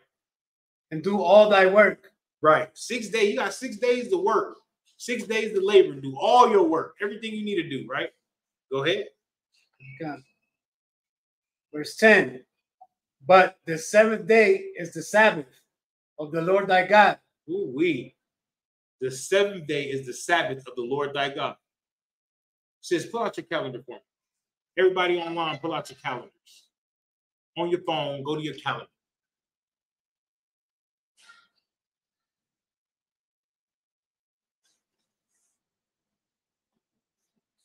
And do all thy work. Right. 6 days. You got 6 days to work. 6 days to labor. Do all your work. Everything you need to do, right? Go ahead. Okay. Verse 10. But the seventh day is the Sabbath of the Lord thy God. Ooh-wee. The seventh day is the Sabbath of the Lord thy God. It says, pull out your calendar for me. Everybody online, pull out your calendars. On your phone, go to your calendar.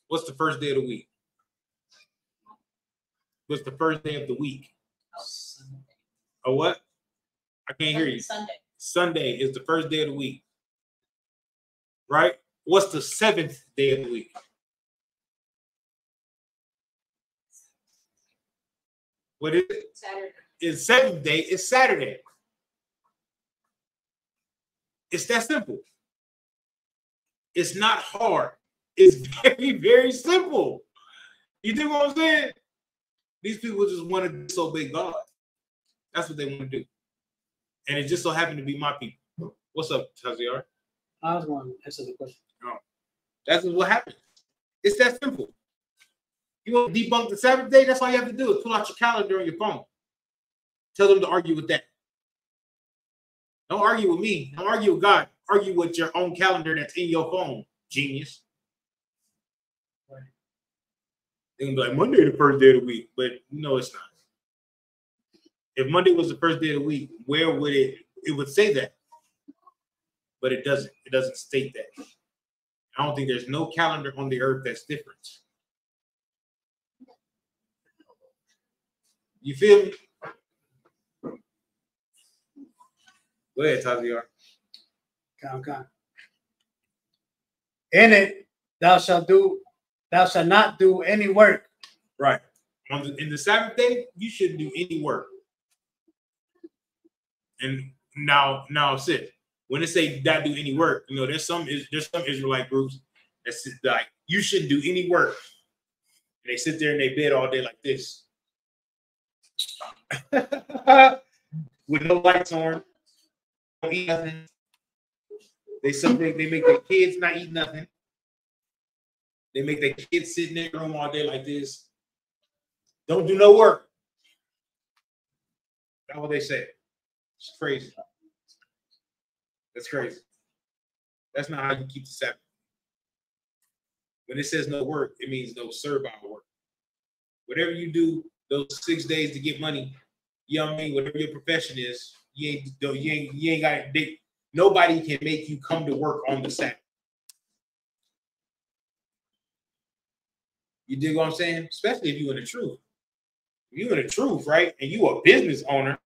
What's the first day of the week? What's the first day of the week? A what? I can't hear you. Sunday. Sunday is the first day of the week. Right? What's the seventh day of the week? What is it? Saturday. It's seventh day. It's Saturday. It's that simple. It's not hard. It's very, very simple. You think what I'm saying? These people just want to disobey God. That's what they want to do. And it just so happened to be my people. What's up, Taziar? I was going to answer the question. No. That's what happens. It's that simple. You want to debunk the Sabbath day? That's all you have to do is pull out your calendar on your phone. Tell them to argue with that. Don't argue with me. Don't argue with God. Argue with your own calendar that's in your phone, genius. Right. They're gonna be like, Monday the first day of the week, but no, it's not. If Monday was the first day of the week, where would it would say that? But it doesn't. It doesn't state that. I don't think there's no calendar on the earth that's different. You feel me? Go ahead, Taziar. Okay. In it, thou shalt not do any work. Right. In the Sabbath day, you shouldn't do any work. And now sit. When it say not do any work, you know, there's some Israelite groups that sit like you shouldn't do any work. And they sit there in their bed all day like this. With no lights on. Don't eat nothing. They make their kids not eat nothing. They make their kids sit in their room all day like this. Don't do no work. That's what they say. It's crazy. That's crazy. That's not how you keep the Sabbath. When it says no work, it means no servile work. Whatever you do those 6 days to get money, you know what I mean? Whatever your profession is, you ain't got it. Nobody can make you come to work on the Sabbath. You dig what I'm saying? Especially if you're in the truth. If you're in the truth, right? And you a business owner,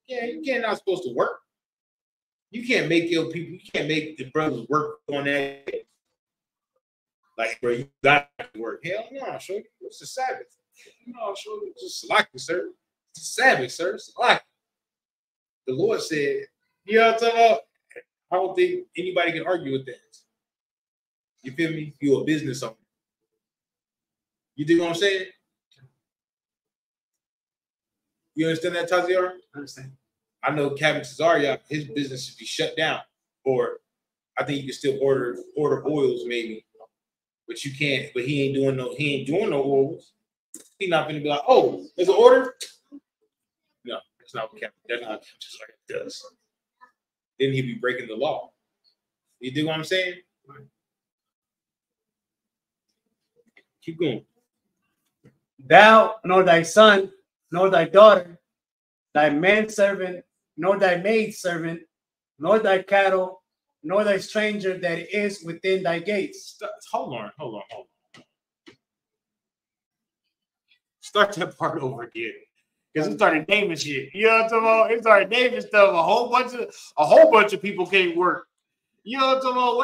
yeah, you're not supposed to work. You can't make your people, you can't make the brothers work on that. Like, bro, you got to work. Hell no, I'll show you. It's the Sabbath. No, I'll show you. Just like it, sir. It's the Sabbath, sir. It's like the Lord said, you know what I'm talking about? I don't think anybody can argue with that. You feel me? You're a business owner. You dig what I'm saying? You understand that, Taziar? I understand. I know Captain Cesaria, his business should be shut down. Or I think you can still order oils maybe. But you can't, but he ain't doing no oils. He's not gonna be like, oh, there's an order. No, that's not what Captain Cesaria does. Then he'd be breaking the law. You dig what I'm saying? Keep going. Thou, nor thy son, nor thy daughter, thy manservant, nor thy maidservant, nor thy cattle, nor thy stranger that is within thy gates. Hold on. Start that part over again. Because it started naming shit. You know what I'm talking about? It started naming stuff. A whole bunch of people can't work. You know what I'm talking about?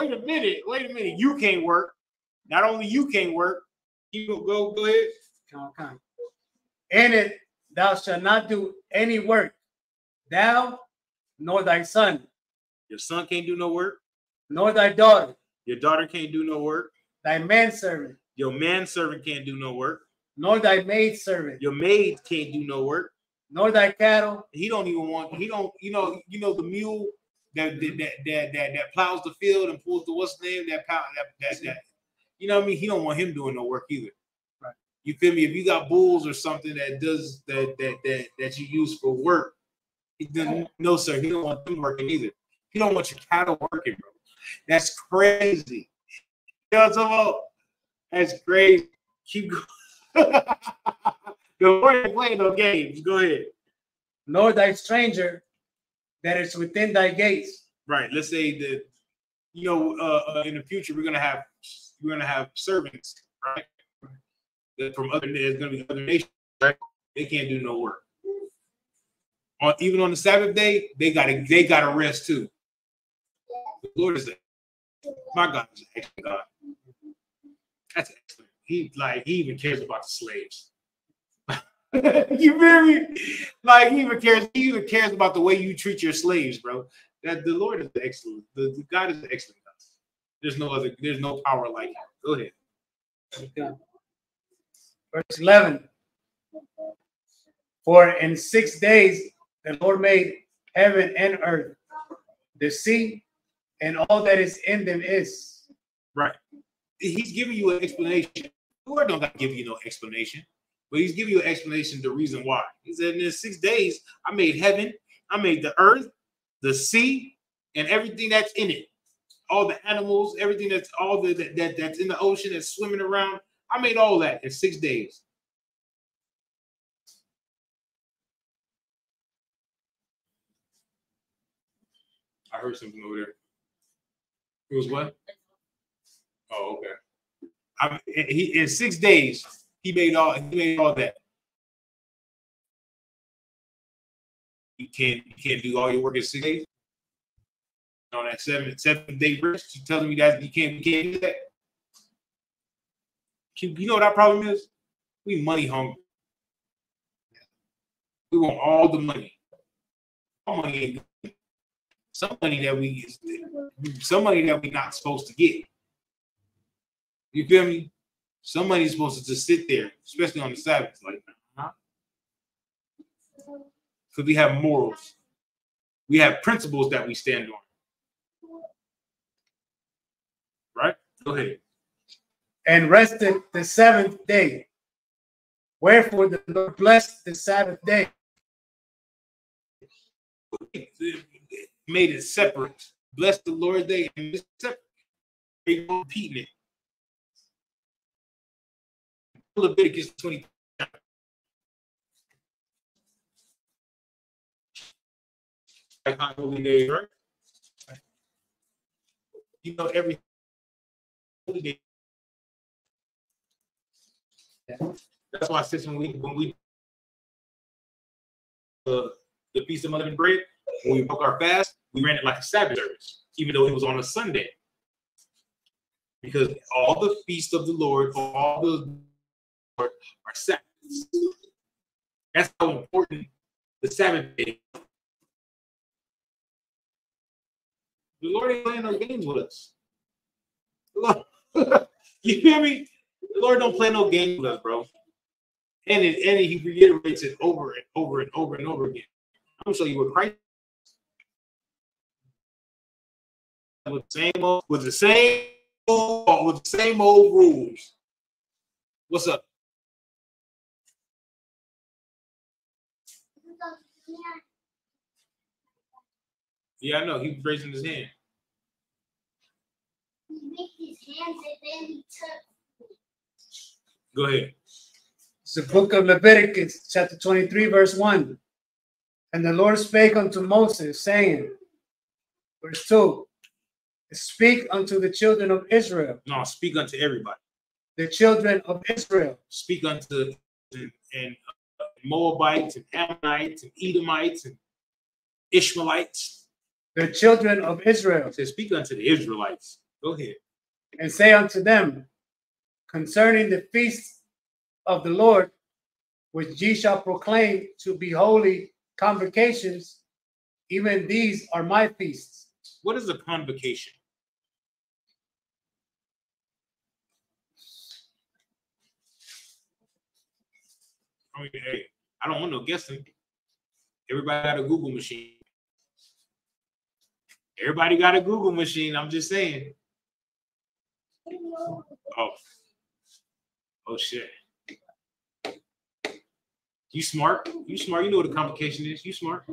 Wait a minute. You can't work. Not only you can't work. You go ahead. Okay. In it, thou shalt not do any work, thou, nor thy son. Your son can't do no work. Nor thy daughter. Your daughter can't do no work. Thy manservant. Your manservant can't do no work. Nor thy maidservant. Your maid can't do no work. Nor thy cattle. You know the mule that plows the field and pulls the what's the name that you know what I mean? He don't want him doing no work either. Right. You feel me? If you got bulls or something that does that you use for work, no sir, he don't want them working either. He don't want your cattle working, bro. That's crazy. You know what I'm talking about? That's crazy. Keep going. The Lord ain't playing no games. Go ahead. Nor thy stranger that is within thy gates. Right. Let's say that in the future we're gonna have servants, right? That from there's gonna be other nations, right? They can't do no work. Even on the Sabbath day, they gotta rest too. The Lord is my God is an excellent God. That's excellent. He even cares about the slaves. You feel me? Like he even cares about the way you treat your slaves, bro. That the Lord is excellent. The God is an excellent God. There's no power like him. Go ahead. Verse 11. For in 6 days the Lord made heaven and earth, the sea, and all that is in them is. Right. He's giving you an explanation. The Lord don't got to give you no explanation, but he's giving you an explanation, the reason why. He said, in 6 days, I made heaven, I made the earth, the sea, and everything that's in it. All the animals, everything that's that's in the ocean that's swimming around. I made all that in 6 days. I heard something over there. It was what? Oh, okay. In 6 days, he made all that. You can't do all your work in 6 days. On that seventh day rest, you telling me that you can't do that? You know what our problem is? We money hungry. We want all the money. All money ain't good. Some money that we not supposed to get. You feel me? Some money is supposed to just sit there, especially on the Sabbath. Like, because we have morals. We have principles that we stand on. Right? Go ahead. And rested the seventh day. Wherefore the Lord blessed the Sabbath day. Made it separate. Bless the Lord's day and it's separate. They go repeating it. Leviticus 20. Holy days, right? You know every holy day. That's why I said when we the Feast of Unleavened Bread, when we broke our fast, we ran it like a Sabbath service, even though it was on a Sunday. Because all the feasts of the Lord, all the Lord are Sabbaths. That's how important the Sabbath is. The Lord ain't playing no games with us. You hear me? The Lord don't play no games with us, bro. And he reiterates it over and over and over and over again. I'm gonna show you what Christ with the same old rules. What's up? Yeah, I know. He was raising his hand. He raised his hands and then he took. Go ahead. It's the book of Leviticus, chapter 23, verse 1. And the Lord spake unto Moses, saying, verse 2, speak unto the children of Israel. No, speak unto everybody. The children of Israel. Speak unto and Moabites and Ammonites and Edomites and Ishmaelites. The children of Israel. It says, speak unto the Israelites. Go ahead. And say unto them, concerning the feast of the Lord, which ye shall proclaim to be holy convocations, even these are my feasts. What is a convocation? I mean, hey, I don't want no guessing. Everybody got a Google machine. Everybody got a Google machine. I'm just saying. Oh shit. You smart. You smart. You know what the complication is. You smart.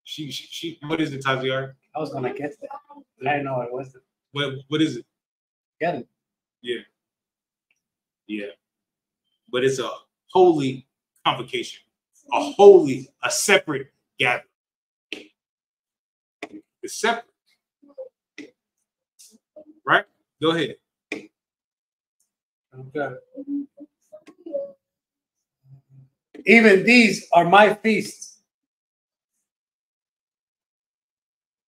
She. What is it, Taziar? I was gonna get that. I didn't know it was. What is it? Get it. Yeah. Yeah. But it's a holy convocation. A separate gathering. It's separate. Right? Go ahead. Okay. Even these are my feasts.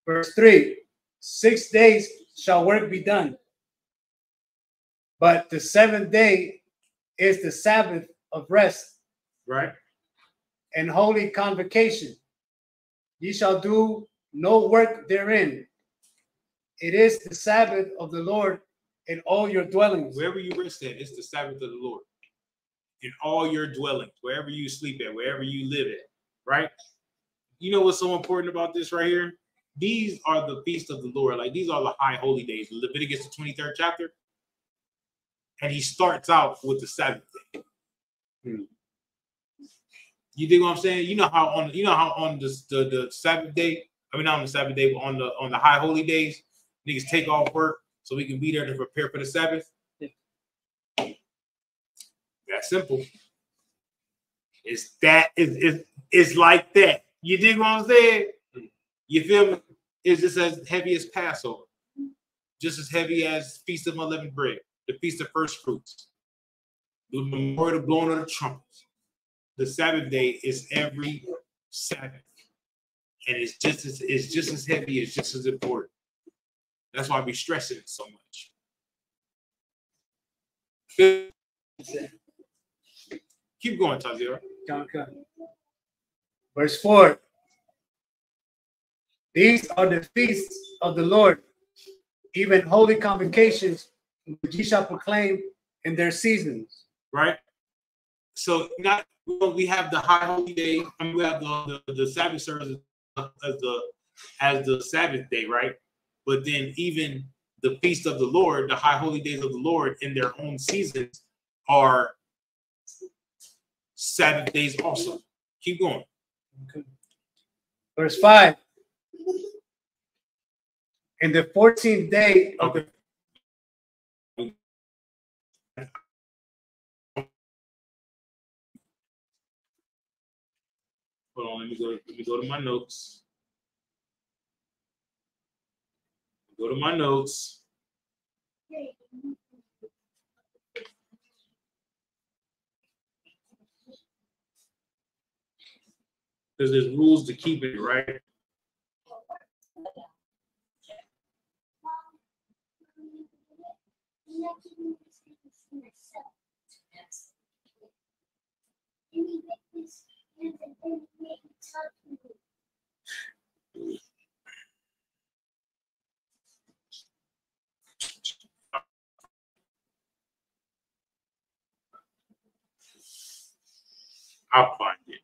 Verse 3, 6 days shall work be done. But the seventh day is the Sabbath of rest. Right? And holy convocation. Ye shall do no work therein. It is the Sabbath of the Lord in all your dwellings. Wherever you rest at, it's the Sabbath of the Lord. In all your dwellings, wherever you sleep at, wherever you live at, right? You know what's so important about this right here? These are the feasts of the Lord. Like, these are the high holy days. Leviticus, the 23rd chapter. And he starts out with the Sabbath day. You dig what I'm saying? You know how on the Sabbath day, I mean not on the Sabbath day, but on the high holy days, niggas take off work so we can be there to prepare for the Sabbath. That's simple. It's like that. You dig what I'm saying? You feel me? It's just as heavy as Passover, just as heavy as Feast of Unleavened Bread, the Feast of First Fruits, the memorial of the blowing of the trumpets. The Sabbath day is every Sabbath, and it's just as heavy, it's just as important. That's why we stress it so much. Keep going, Tazira. Okay. Verse 4. These are the feasts of the Lord, even holy convocations, which ye shall proclaim in their seasons. Right? So we have the high holy day, and we have the Sabbath service as the Sabbath day, right? But then even the feast of the Lord, the high holy days of the Lord in their own seasons are Sabbath days also. Keep going. Okay. Verse 5. In the 14th day of Okay. Hold on, let me go to my notes. Go to my notes. Because there's rules to keep it, right? I'll find it.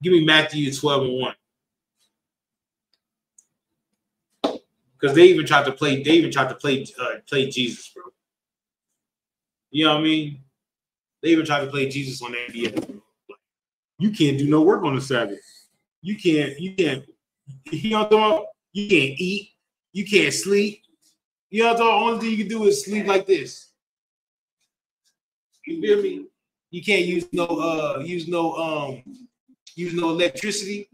Give me Matthew 12:1. Because they even tried to play Jesus, bro. You know what I mean? They even tried to play Jesus on NBA. You can't do no work on the Sabbath. You can't, you know what I'm talking about? You can't eat, you can't sleep. You know what I'm talking about? The only thing you can do is sleep like this. You feel me? You can't use no electricity.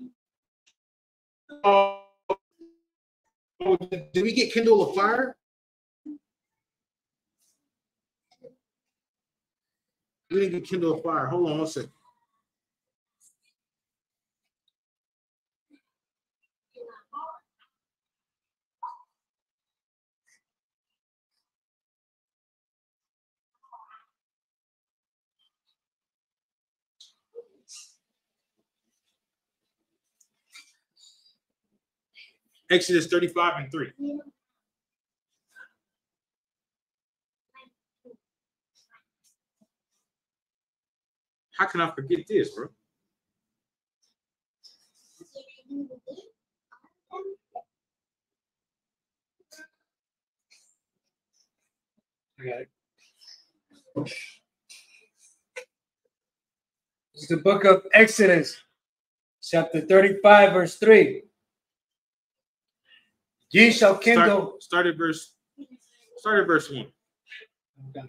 Did we get kindle a fire? We didn't get kindle a fire. Hold on one second. Exodus 35:3. How can I forget this, bro? I got it. It's the book of Exodus, chapter 35, verse 3. Ye shall kindle. Start at verse 1. Okay.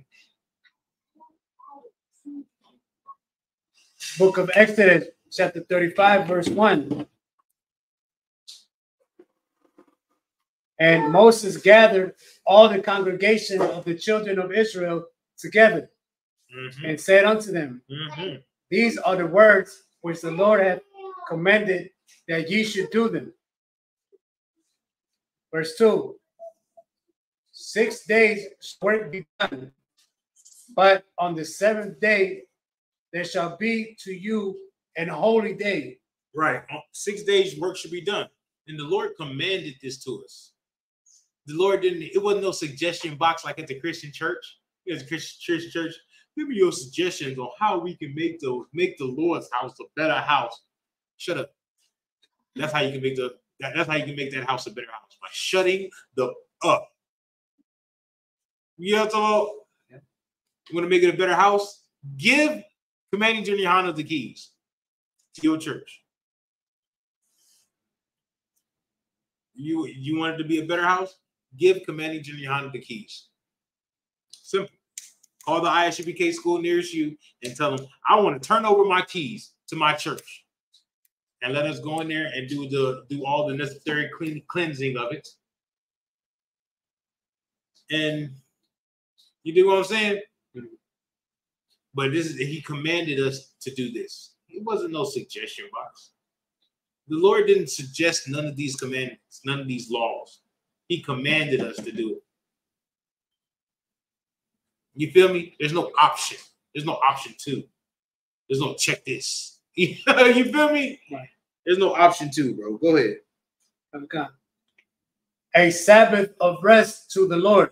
Book of Exodus, chapter 35, verse 1. And Moses gathered all the congregation of the children of Israel together and said unto them, These are the words which the Lord hath commanded that ye should do them. Verse 2. 6 days work be done, but on the seventh day there shall be to you an holy day. Right. 6 days work should be done. And the Lord commanded this to us. The Lord didn't, it wasn't no suggestion box like at the Christian church. At the Christian church, give me your suggestions on how we can make the Lord's house a better house. Shut up. That's how you can make that's how you can make that house a better house, by shutting the up. You know what I'm talking about? You want to make it a better house? Give Commanding Junior Honda the keys to your church. You want it to be a better house? Give Commanding Junior Honda the keys. Simple. Call the Isupk school nearest you and tell them, I want to turn over my keys to my church. And let us go in there and do all the necessary cleansing of it. And you do what I'm saying? But he commanded us to do this. It wasn't no suggestion box. The Lord didn't suggest none of these commandments, none of these laws. He commanded us to do it. You feel me? There's no option. There's no option 2. There's no check this. You feel me? Right. There's no option 2, bro. Go ahead. Okay. A Sabbath of rest to the Lord.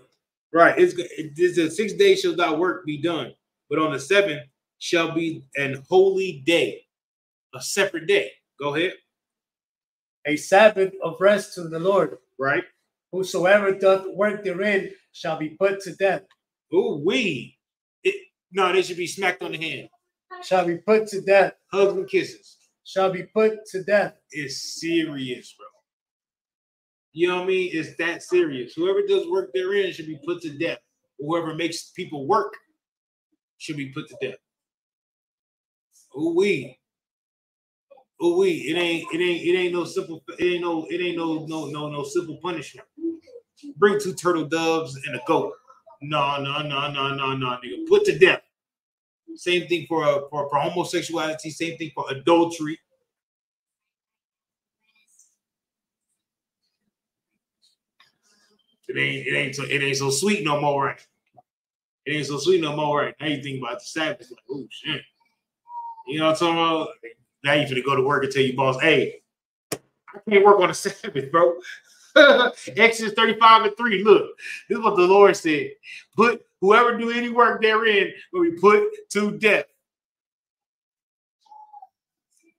Right. It's a 6 days shall thy work be done, but on the 7th shall be an holy day, a separate day. Go ahead. A Sabbath of rest to the Lord. Right. Whosoever doth work therein shall be put to death. Ooh, no, they should be smacked on the hand. Shall be put to death. Hugs and kisses. Shall be put to death. It's serious, bro. You know what I mean? It's that serious. Whoever does work therein should be put to death. Whoever makes people work should be put to death. Ooh-wee. It ain't no simple, no simple punishment. Bring 2 turtle doves and a goat. No, nigga. Put to death. Same thing for homosexuality, same thing for adultery. It ain't so sweet no more, right? It ain't so sweet no more, right? Now you think about the Sabbath, like, oh shit. You know what I'm talking about? Now you finna go to work and tell your boss, hey, I can't work on the Sabbath, bro. Exodus 35:3. Look, this is what the Lord said. Put whoever do any work therein will be put to death.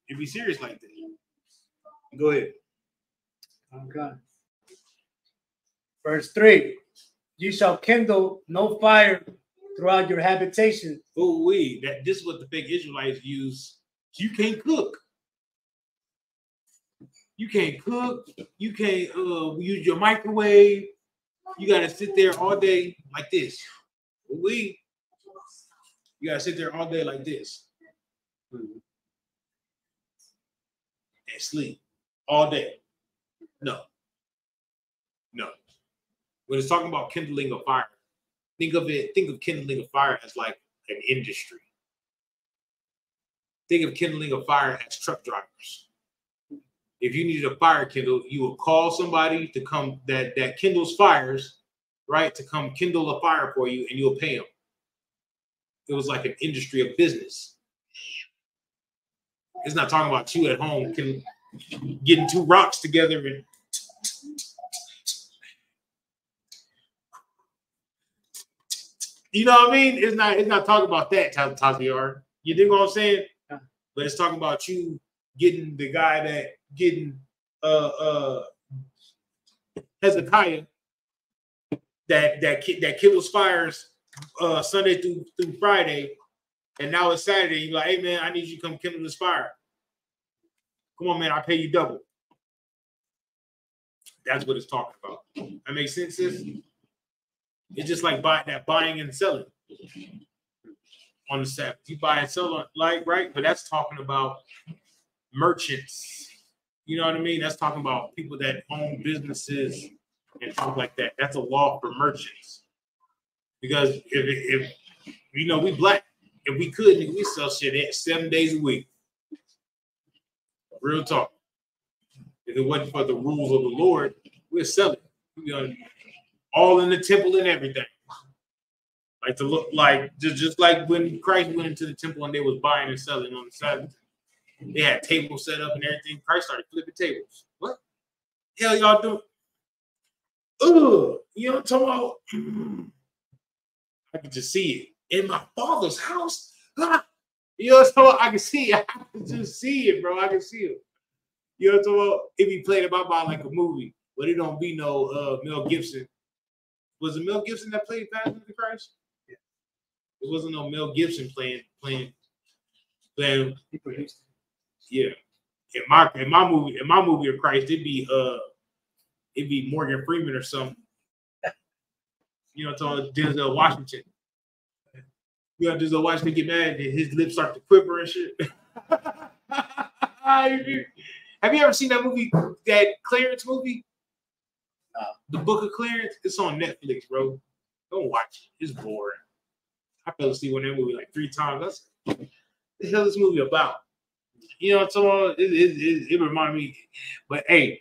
You be serious like this. Go ahead. Okay. Verse 3. You shall kindle no fire throughout your habitation. Oh, this is what the fake Israelites use. You can't cook. You can't cook. You can't use your microwave. You gotta sit there all day like this. You gotta sit there all day like this and sleep all day. No. When it's talking about kindling a fire, think of kindling a fire as like an industry. Think of kindling a fire as truck drivers. If you needed a fire kindled, you would call somebody to come that kindles fires, right? To come kindle a fire for you, and you'll pay them. It was like an industry of business. It's not talking about you at home getting 2 rocks together and you know what I mean? It's not talking about that, Taziar. You dig what I'm saying? But it's talking about you getting the guy Hezekiah that kindles fires Sunday through Friday, and now it's Saturday. You're like, hey man, I need you to come kindle this fire. Come on, man, I'll pay you double. That's what it's talking about. That makes sense, sis? It's just like buying and selling on the Sabbath. You buy and sell like right, but that's talking about merchants. You know what I mean? That's talking about people that own businesses and stuff like that. That's a law for merchants. Because if you know we black, if we could, we sell shit 7 days a week. Real talk. If it wasn't for the rules of the Lord, we'd sell it. You know, all in the temple and everything. Like to look like just like when Christ went into the temple and they was buying and selling on the Sabbath. They had tables set up and everything. Christ started flipping tables. What the hell y'all doing? Ugh, you know what I'm talking about? I can just see it in my father's house. Ah, you know what I'm talking about? I can see it. I can just see it, bro. I can see it. You know what I'm talking about? If he played about like a movie, but it don't be no Mel Gibson. Was it Mel Gibson that played Passion of the Christ? Yeah. It wasn't no Mel Gibson playing. He produced it. Yeah, in my movie of Christ, it'd be Morgan Freeman or something. You know, it's Denzel Washington. You know, Denzel Washington get mad and his lips start to quiver and shit. Have you ever seen that movie, that Clarence movie? The Book of Clarence? It's on Netflix, bro. Don't watch it. It's boring. I fell asleep on that movie like 3 times. That's what the hell is this movie about? You know, so it reminded me. But hey,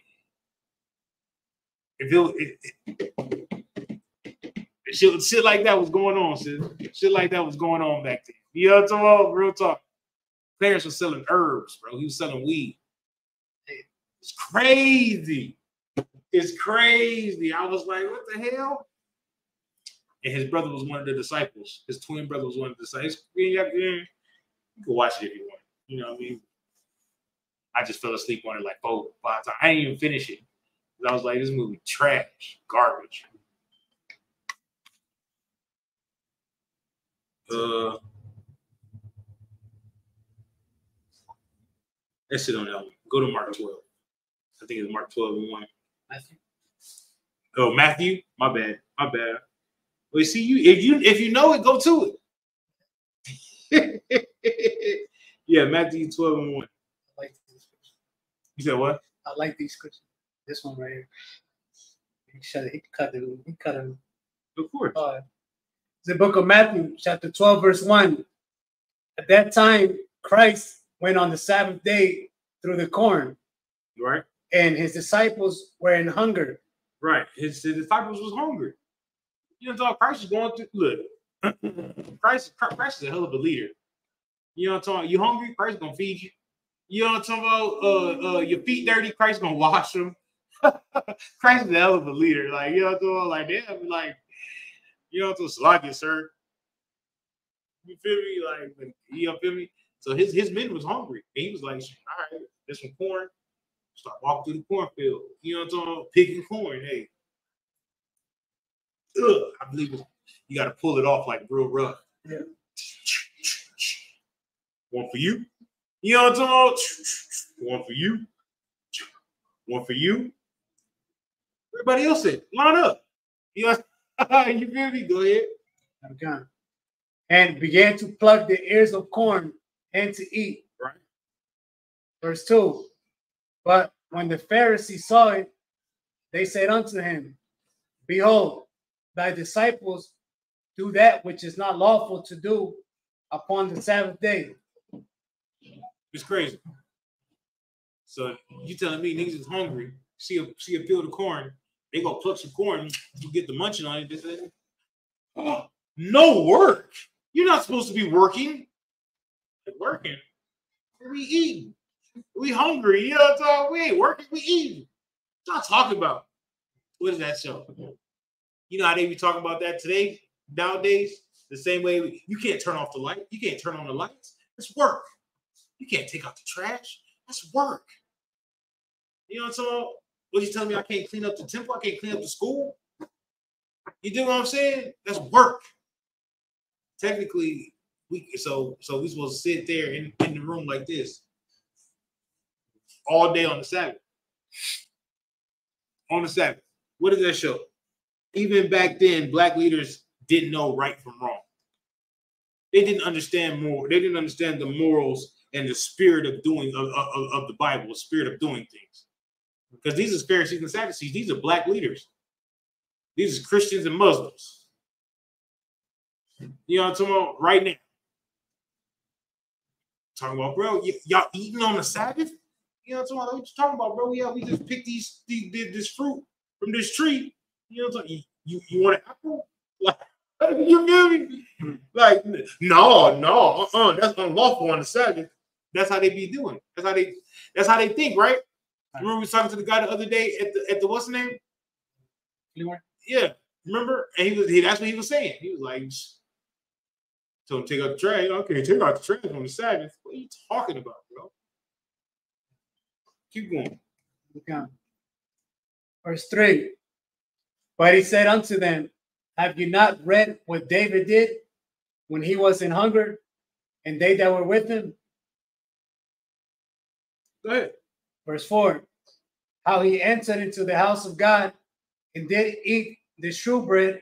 shit like that was going on, sis. Shit like that was going on back then. You know what I'm talking about? Real talk. Clarence was selling herbs, bro. He was selling weed. It's crazy. It's crazy. I was like, what the hell? And his brother was one of the disciples. His twin brother was one of the disciples. You can watch it if you want. You know what I mean? I just fell asleep on it like 4 or 5 times. I didn't even finish it. I was like, this movie trash, garbage. Let's sit on that one. Go to Mark 12. I think it's Mark 12 and 1. Matthew. Oh, Matthew? My bad. Well, see, if you know it, go to it. Yeah, Matthew 12 and 1. I like these scriptures. You said what? I like these scriptures. This one right here. He cut it. Of course. The book of Matthew, chapter 12, verse 1. At that time, Christ went on the Sabbath day through the corn. Right. And his disciples were in hunger. Right. His disciples was hungry. You know, Christ is going through. Look, Christ is a hell of a leader. You know what I'm talking about? You hungry? Christ is gonna feed you. You know what I'm talking about? Your feet dirty? Christ is gonna wash them. Christ is a hell of a leader. Like, you know what I'm talking about? Like, damn, like, you know what I'm talking about? Like it, sir. You feel me? Like, you feel me? So his men was hungry. And he was like, all right, there's some corn. Start walking through the cornfield. You know what I'm talking about? Picking corn. Hey. I believe you got to pull it off like real rough. Yeah. One for you. You know what I'm talking about? One for you. One for you. Everybody else said, line up. You know, you feel me? Go ahead. Okay. And began to pluck the ears of corn and to eat. Right. Verse 2. But when the Pharisees saw it, they said unto him, behold, thy disciples do that which is not lawful to do upon the Sabbath day. It's crazy. So you telling me niggas is hungry, see a field of corn, they go pluck some corn, you get the munching on it. They say, oh, no work. You're not supposed to be working. Working. We eating. We hungry. You know what I'm talking about? We ain't working, we eating. What y'all talking about? What does that show? You know how they be talking about that today, nowadays? The same way you can't turn off the light. You can't turn on the lights. It's work. You can't take out the trash. That's work. You know what I'm saying? What you telling me? I can't clean up the temple? I can't clean up the school? You do what I'm saying? That's work. technically, we supposed to sit there in the room like this all day on the Sabbath. On the Sabbath. What does that show? Even back then, black leaders didn't know right from wrong. They didn't understand more. They didn't understand the morals and the spirit of doing of the Bible, the spirit of doing things. Because these are Pharisees and Sadducees. These are black leaders. These are Christians and Muslims. You know what I'm talking about? Right now. Talking about, bro, y'all eating on the Sabbath? You know what I'm talking about? What you talking about, bro? Yeah, we just picked this fruit from this tree. You know what I'm talking about? You want an apple? Like, you feel me? Like, no, that's unlawful on the Sabbath. That's how they be doing. That's how they think, right? Remember we was talking to the guy the other day at the what's the name? Yeah, remember? And that's what he was saying. He was like, told him take out the trash. Okay, take out the trash on the Sabbath. What are you talking about, bro? Keep going. Okay. Verse 3. But he said unto them, have you not read what David did when he was in hunger, and they that were with him? Go ahead. Verse 4. How he entered into the house of God and did eat the shewbread,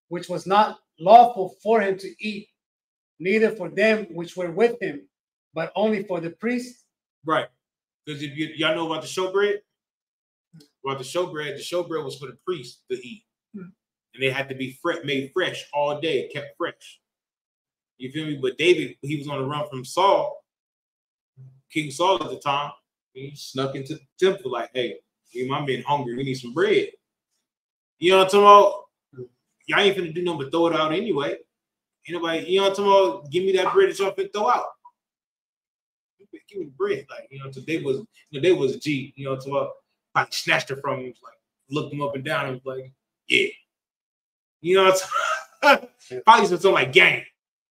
which was not lawful for him to eat, neither for them which were with him, but only for the priests. Right. Because if y'all know about the showbread, the showbread was for the priests to eat. And they had to be made fresh all day, kept fresh. You feel me? But David, he was on the run from Saul, King Saul at the time. He snuck into the temple like, hey, my men hungry. We need some bread. You know what I'm talking about? Y'all ain't finna do nothing but throw it out anyway. Anybody, you know what I'm talking about? Give me that bread that y'all finna throw out. Give me the bread. Like, you know, so they was a G. You know what I'm talking about? Like snatched her from him, like looked him up and down and was like, yeah. You know what I'm saying? Probably something like gang.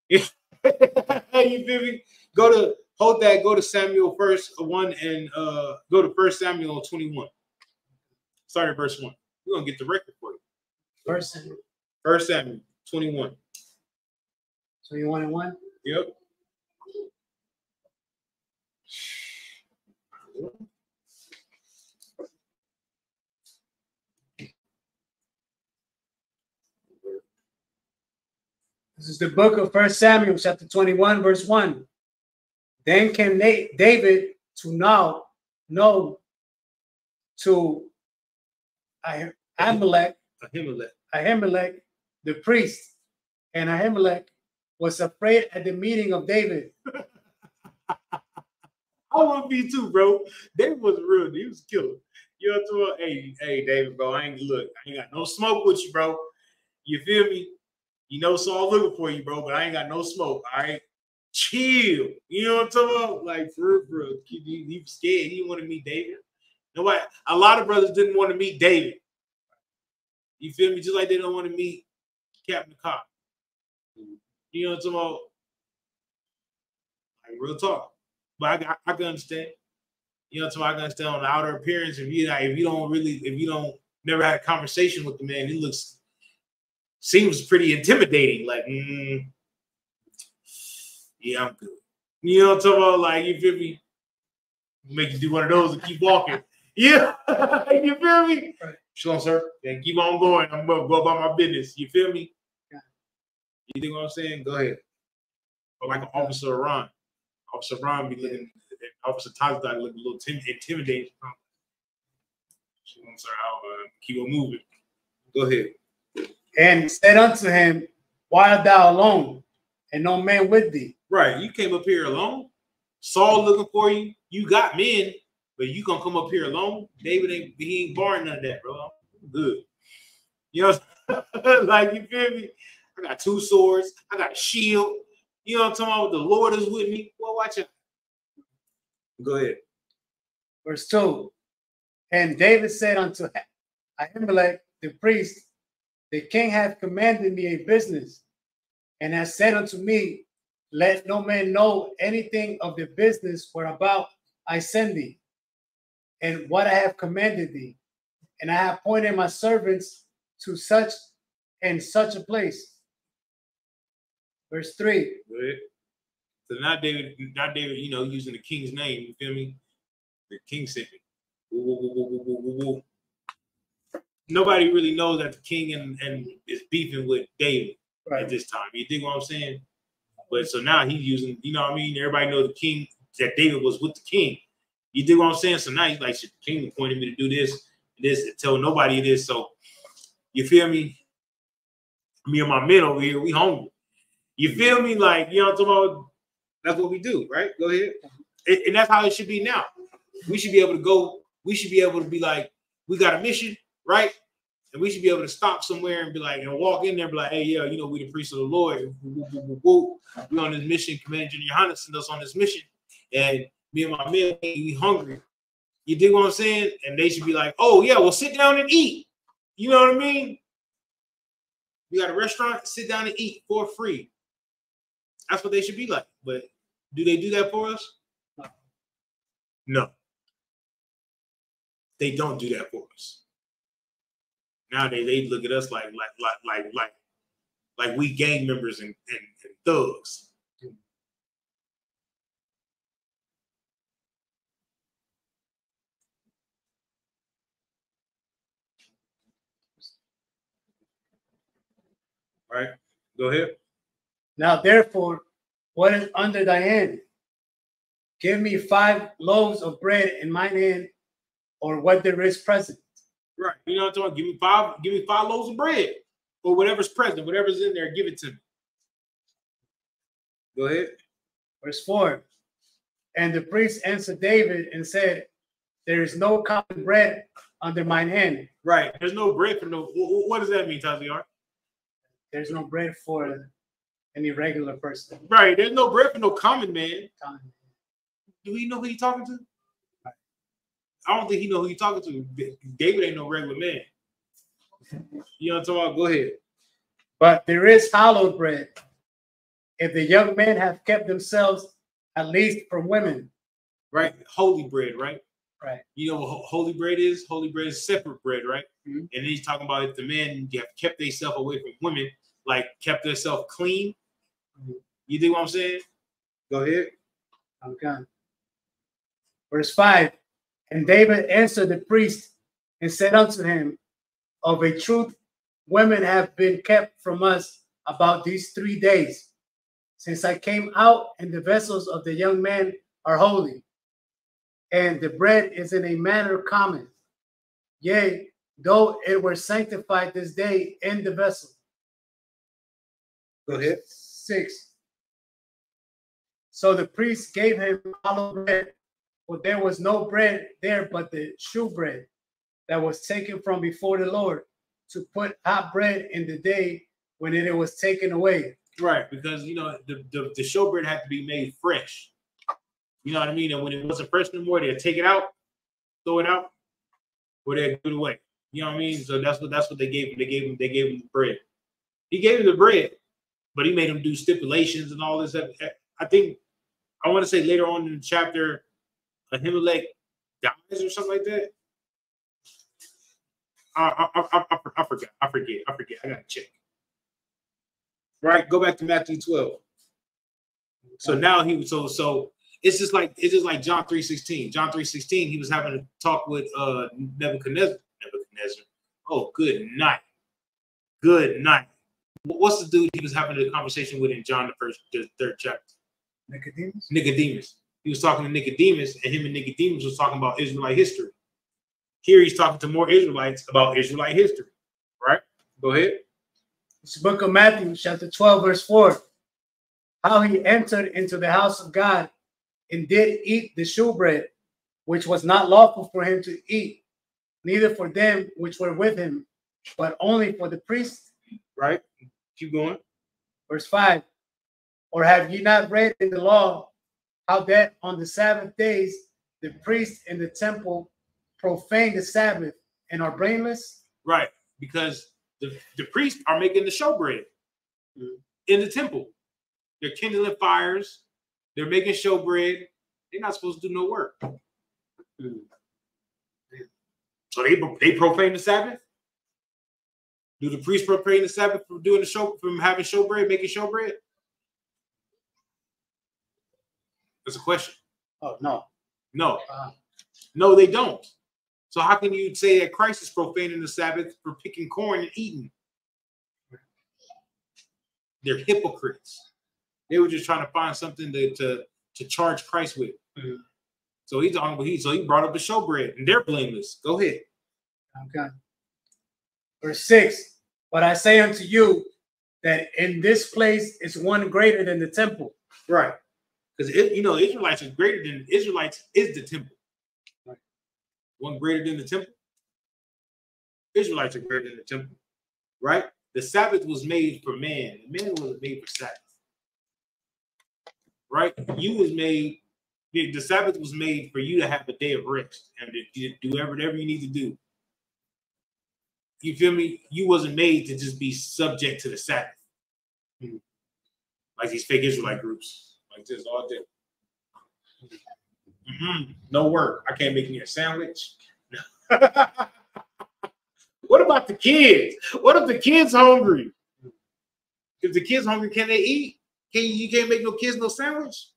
You feel me? Go to Samuel 1 and go to 1 Samuel 21. Start at verse 1. We're gonna get the record for you. 1 Samuel 21. 21 and 1? Yep. This is the book of 1 Samuel, chapter 21, verse 1. Then came David to know to Ahimelech, the priest, and Ahimelech was afraid at the meeting of David. I want to be too, bro. David was real. He was killer. You know what I'm saying? Hey, David, bro. I ain't got no smoke with you, bro. You feel me? You know, Saul looking for you, bro, but I ain't got no smoke. All right, chill. You know what I'm talking about? Like for real. He was scared. He didn't want to meet David. Nobody. A lot of brothers didn't want to meet David. You feel me? Just like they don't want to meet Captain Cobb. You know what I'm talking about? Like real talk. But I can understand. You know what I'm talking about? I can understand on the outer appearance. If you don't never had a conversation with the man, he seems pretty intimidating. Like, yeah, I'm good. You know what I'm talking about? Like, you feel me? Make you do one of those and keep walking. Yeah, you feel me? Right. Shalom, sir. And keep on going. I'm gonna go about my business. You feel me? Yeah. You think what I'm saying? Go ahead. Or like an Officer Ron. Officer Ron be looking. Officer Tazda look a little intimidating. Shalom, sir. I'll keep on moving. Go ahead. And said unto him, why art thou alone, and no man with thee? Right, you came up here alone. Saul looking for you. You got men, but you gonna come up here alone? David ain't barring none of that, bro. I'm good. You know, like you feel me? I got 2 swords. I got a shield. You know what I'm talking about? The Lord is with me. Well, watch it. Go ahead. Verse 2. And David said unto Ahimelech the priest, the king hath commanded me a business, and has said unto me, let no man know anything of the business whereabout I send thee, and what I have commanded thee. And I have appointed my servants to such and such a place. Verse 3. Right? So not David, you know, using the king's name. You feel me? The king sent me. Woo, woo, woo, woo, woo, woo, woo. Nobody really knows that the king and is beefing with David at this time. You dig what I'm saying? But so now he's using, you know what I mean? Everybody knows the king, that David was with the king. You dig what I'm saying? So now he's like, shit, the king appointed me to do this, and tell nobody this. So you feel me? Me and my men over here, we hungry. You feel me? Like, you know what I'm talking about? That's what we do, right? Go ahead. And that's how it should be now. We should be able to go, we should be able to be like, we got a mission, right? And we should be able to stop somewhere and be like, and walk in there and be like, hey, yeah, you know, we the priests of the Lord. We on this mission. Commander General Johannes sent us on this mission. And me and my men, we hungry. You dig what I'm saying? And they should be like, oh, yeah, well, sit down and eat. You know what I mean? We got a restaurant, sit down and eat for free. That's what they should be like. But do they do that for us? No. They don't do that for us. Nowadays they look at us like we gang members and thugs. All right, go ahead. Now, therefore, what is under thy hand? Give me 5 loaves of bread in mine hand, or what there is present. Right. You know what I'm talking about? Give me 5 loaves of bread. Or whatever's present, whatever's in there, give it to me. Go ahead. Verse 4. And the priest answered David and said, there is no common bread under mine hand. Right. There's no bread for no. What does that mean, Taziar? There's no bread for any regular person. Right. There's no bread for no common man. Common. Do we know who he's talking to? I don't think he know who he's talking to. David ain't no regular man. You know what I'm talking about? Go ahead. But there is hallowed bread, if the young men have kept themselves at least from women. Right? Holy bread, right? Right. You know what holy bread is? Holy bread is separate bread, right? Mm-hmm. And then he's talking about if the men have kept themselves away from women, like kept themselves clean. Mm-hmm. You think what I'm saying? Go ahead. Okay. Verse 5. And David answered the priest and said unto him, of a truth, women have been kept from us about these 3 days, since I came out, and the vessels of the young men are holy, and the bread is in a manner common. Yea, though it were sanctified this day in the vessel. Go ahead. 6. So the priest gave him hallowed bread, for there was no bread there but the shewbread that was taken from before the Lord, to put hot bread in the day when it was taken away. Right, because you know the showbread had to be made fresh. You know what I mean? And when it wasn't fresh anymore, they'd take it out, throw it out, or they'd put it away. You know what I mean? So that's what they gave him. They gave him the bread. He gave him the bread, but he made him do stipulations and all this. I want to say later on in the chapter, Ahimelech dies or something like that. I forget. I gotta check. Right, go back to Matthew 12. So now so it's just like John 3:16. John 3:16, he was having a talk with Nebuchadnezzar. Oh, good night. Good night. What's the dude he was having a conversation with in John the 3rd chapter? Nicodemus. He was talking to Nicodemus, and him and Nicodemus was talking about Israelite history. Here he's talking to more Israelites about Israelite history. Right? Go ahead. It's the book of Matthew, chapter 12, verse 4. How he entered into the house of God and did eat the shewbread, which was not lawful for him to eat, neither for them which were with him, but only for the priests. Right? Keep going. Verse 5. Or have ye not read in the law how that on the Sabbath days the priests in the temple profane the Sabbath and are blameless? Right, because the priests are making the showbread in the temple. They're kindling fires. They're making showbread. They're not supposed to do no work. So they profane the Sabbath? Do the priests profane the Sabbath from doing the show, from having showbread, making showbread? That's a question. Oh, no. No. Uh, No, they don't. So how can you say that Christ is profaning the Sabbath for picking corn and eating? They're hypocrites. They were just trying to find something to charge Christ with. Mhm. So he brought up the showbread, and they're blameless. Go ahead. Okay. Verse 6. But I say unto you that in this place is one greater than the temple. Right. Because Israelites is greater than Israelites is the temple. Right. One greater than the temple. Israelites are greater than the temple. Right? The Sabbath was made for man. Man wasn't made for Sabbath. Right? The Sabbath was made for you to have a day of rest and to do whatever you need to do. You feel me? You wasn't made to just be subject to the Sabbath. Mm-hmm. Like these fake Israelite groups. Like this all day. No work. I can't make me a sandwich. What about the kids? What if the kids hungry? If the kids hungry, can they eat? You can't make no kids no sandwich?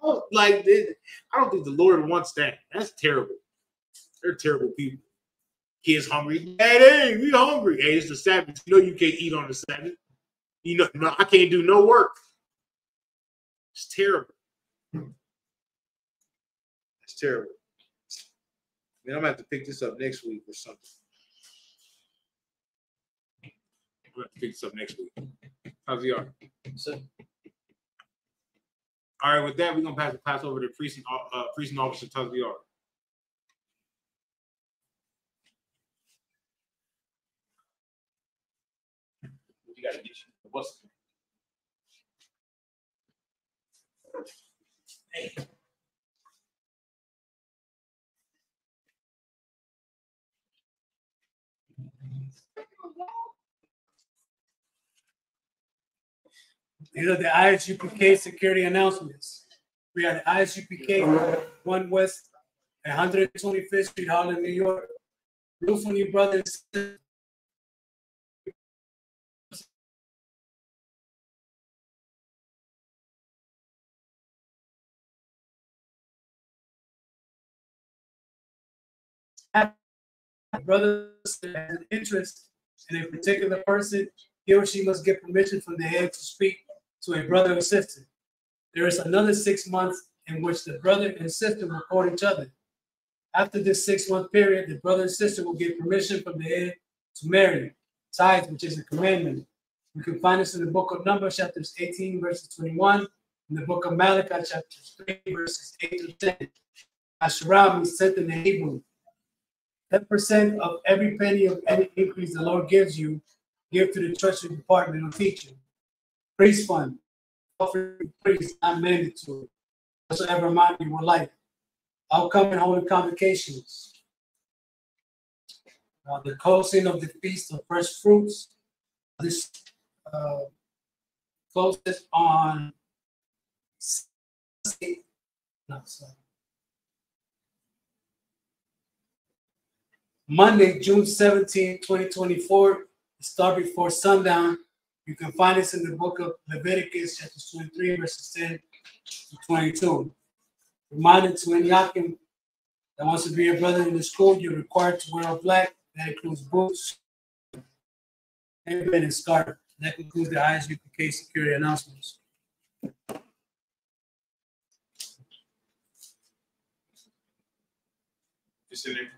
I don't think the Lord wants that. That's terrible. They're terrible people. Kids hungry. Hey, we hungry. Hey, it's the Sabbath. You know you can't eat on the Sabbath. No, I can't do no work. It's terrible. It's terrible. Man, I'm gonna have to pick this up next week or something. I'm gonna have to pick this up next week. How's the art? So, all right, with that, we're gonna pass over to precinct officer Tuz VR. You got to get the bus. Hey. these are the ISUPK security announcements. We are the ISUPK 1 West 125th Street, Harlem, New York. Roof on you, brothers. Brothers that has an interest in a particular person, he or she must get permission from the head to speak to a brother or sister. There is another 6 months in which the brother and sister will court each other. After this 6-month period, the brother and sister will get permission from the head to marry, tithes, which is a commandment. You can find this in the book of Numbers, chapters 18, verses 21, in the book of Malachi, chapters 3, verses 8 through 10. Asherah means tenth in the Hebrew. 10% of every penny of any increase the Lord gives you, give to the treasury department or teacher. Priest fund, offering priest, not mandatory. Whatsoever amount you would like. Upcoming holy convocations. The closing of the Feast of First Fruits. This closes on Monday, June 17, 2024. Start before sundown. You can find this in the book of Leviticus, chapter 23, verses 10 to 22. Reminder to any Yakim that wants to be a brother in the school, you're required to wear all black. That includes boots, headband, and scarf. That concludes the ISUPK security announcements. It's in there.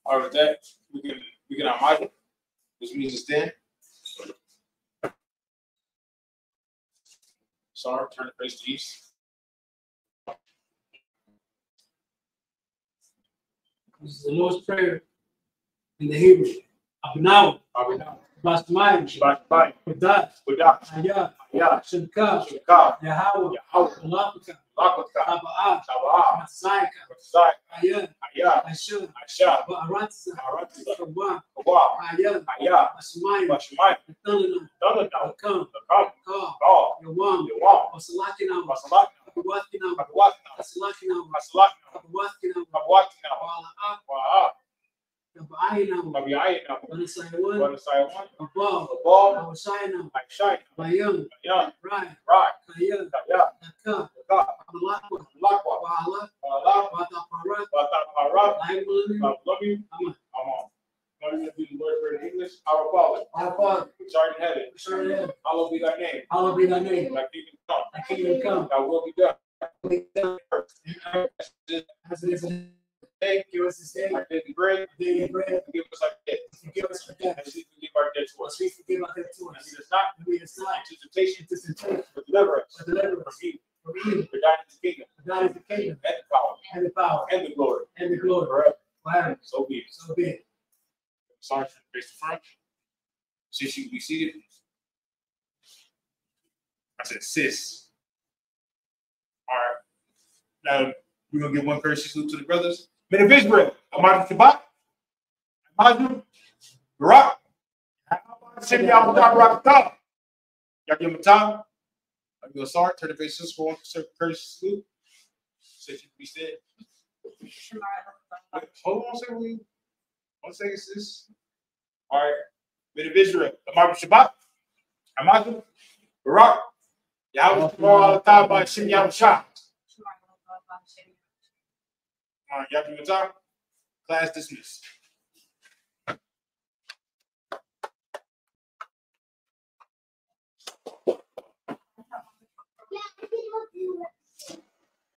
All right, with that, we can unmic, which means it's 10. Sorry, turn the face to east. This is the Lord's Prayer in the Hebrew. Abnau, Basmaim, Badat, Ayah, Shemka, Yahweh, Alapaka, Taba'ah, Masaika, Ayah, Ashur, Ba'aratza, Kabah, Ayah, Basmaim, Tanana, Akam, Ka, Yawam, Wasalakina, Wasalakina, Wasalakina, Wasalakina, Wa'ala'ah, Kabayan namin. Kabiyahin namin. Panasayawan. Panasayawan. Above. Above. Kawasayan namin. Like shine. Bayang. Yan. Right. Right. Kaya. Kaya. Taka. Ka. Malakwa. Lakwa. Pahala. Pala. Bata parat. Bata para. Lain bulan. I love you. Ama. I'm on. Now you're going to do the word for in English. Our Father. Our Father. Which art in heaven. Sorry. Hallowed be thy name. Hallowed be thy name. Thy kingdom come. Thy kingdom come. Thy will be done. Be done. As it is in heaven. Give us this day Our daily bread. daily bread. Forgive us our debts. Forgive us our debts. As we forgive our debts to us. As we forgive our debts to And us. lead us not Lead us not into temptation, into temptation, but deliver us but deliver us from evil. from evil. For thine is the kingdom, For thine is the kingdom, and the power, and the power, and the glory, and the glory forever. forever. So be it. So be it. Sorry for the face to front. Sis, you can be seated. I said, sis. All right. Now, we're going to give one courtesy salute to the brothers. Men of Israel, Amadu Shabbat, Amadu, Barak, Shem Yahweh Barak. Y'all give him a time. I'm going to start. Turn the face to one courtesy salute. Sis, you can be said. Wait, hold on a second. 1 second, sis. All right. Men of Israel, Amadu Shabbat, Amadu, Barak, Yahweh Shabbat, by Shem Yahweh Shah. All right, y'all give me time. Class dismissed.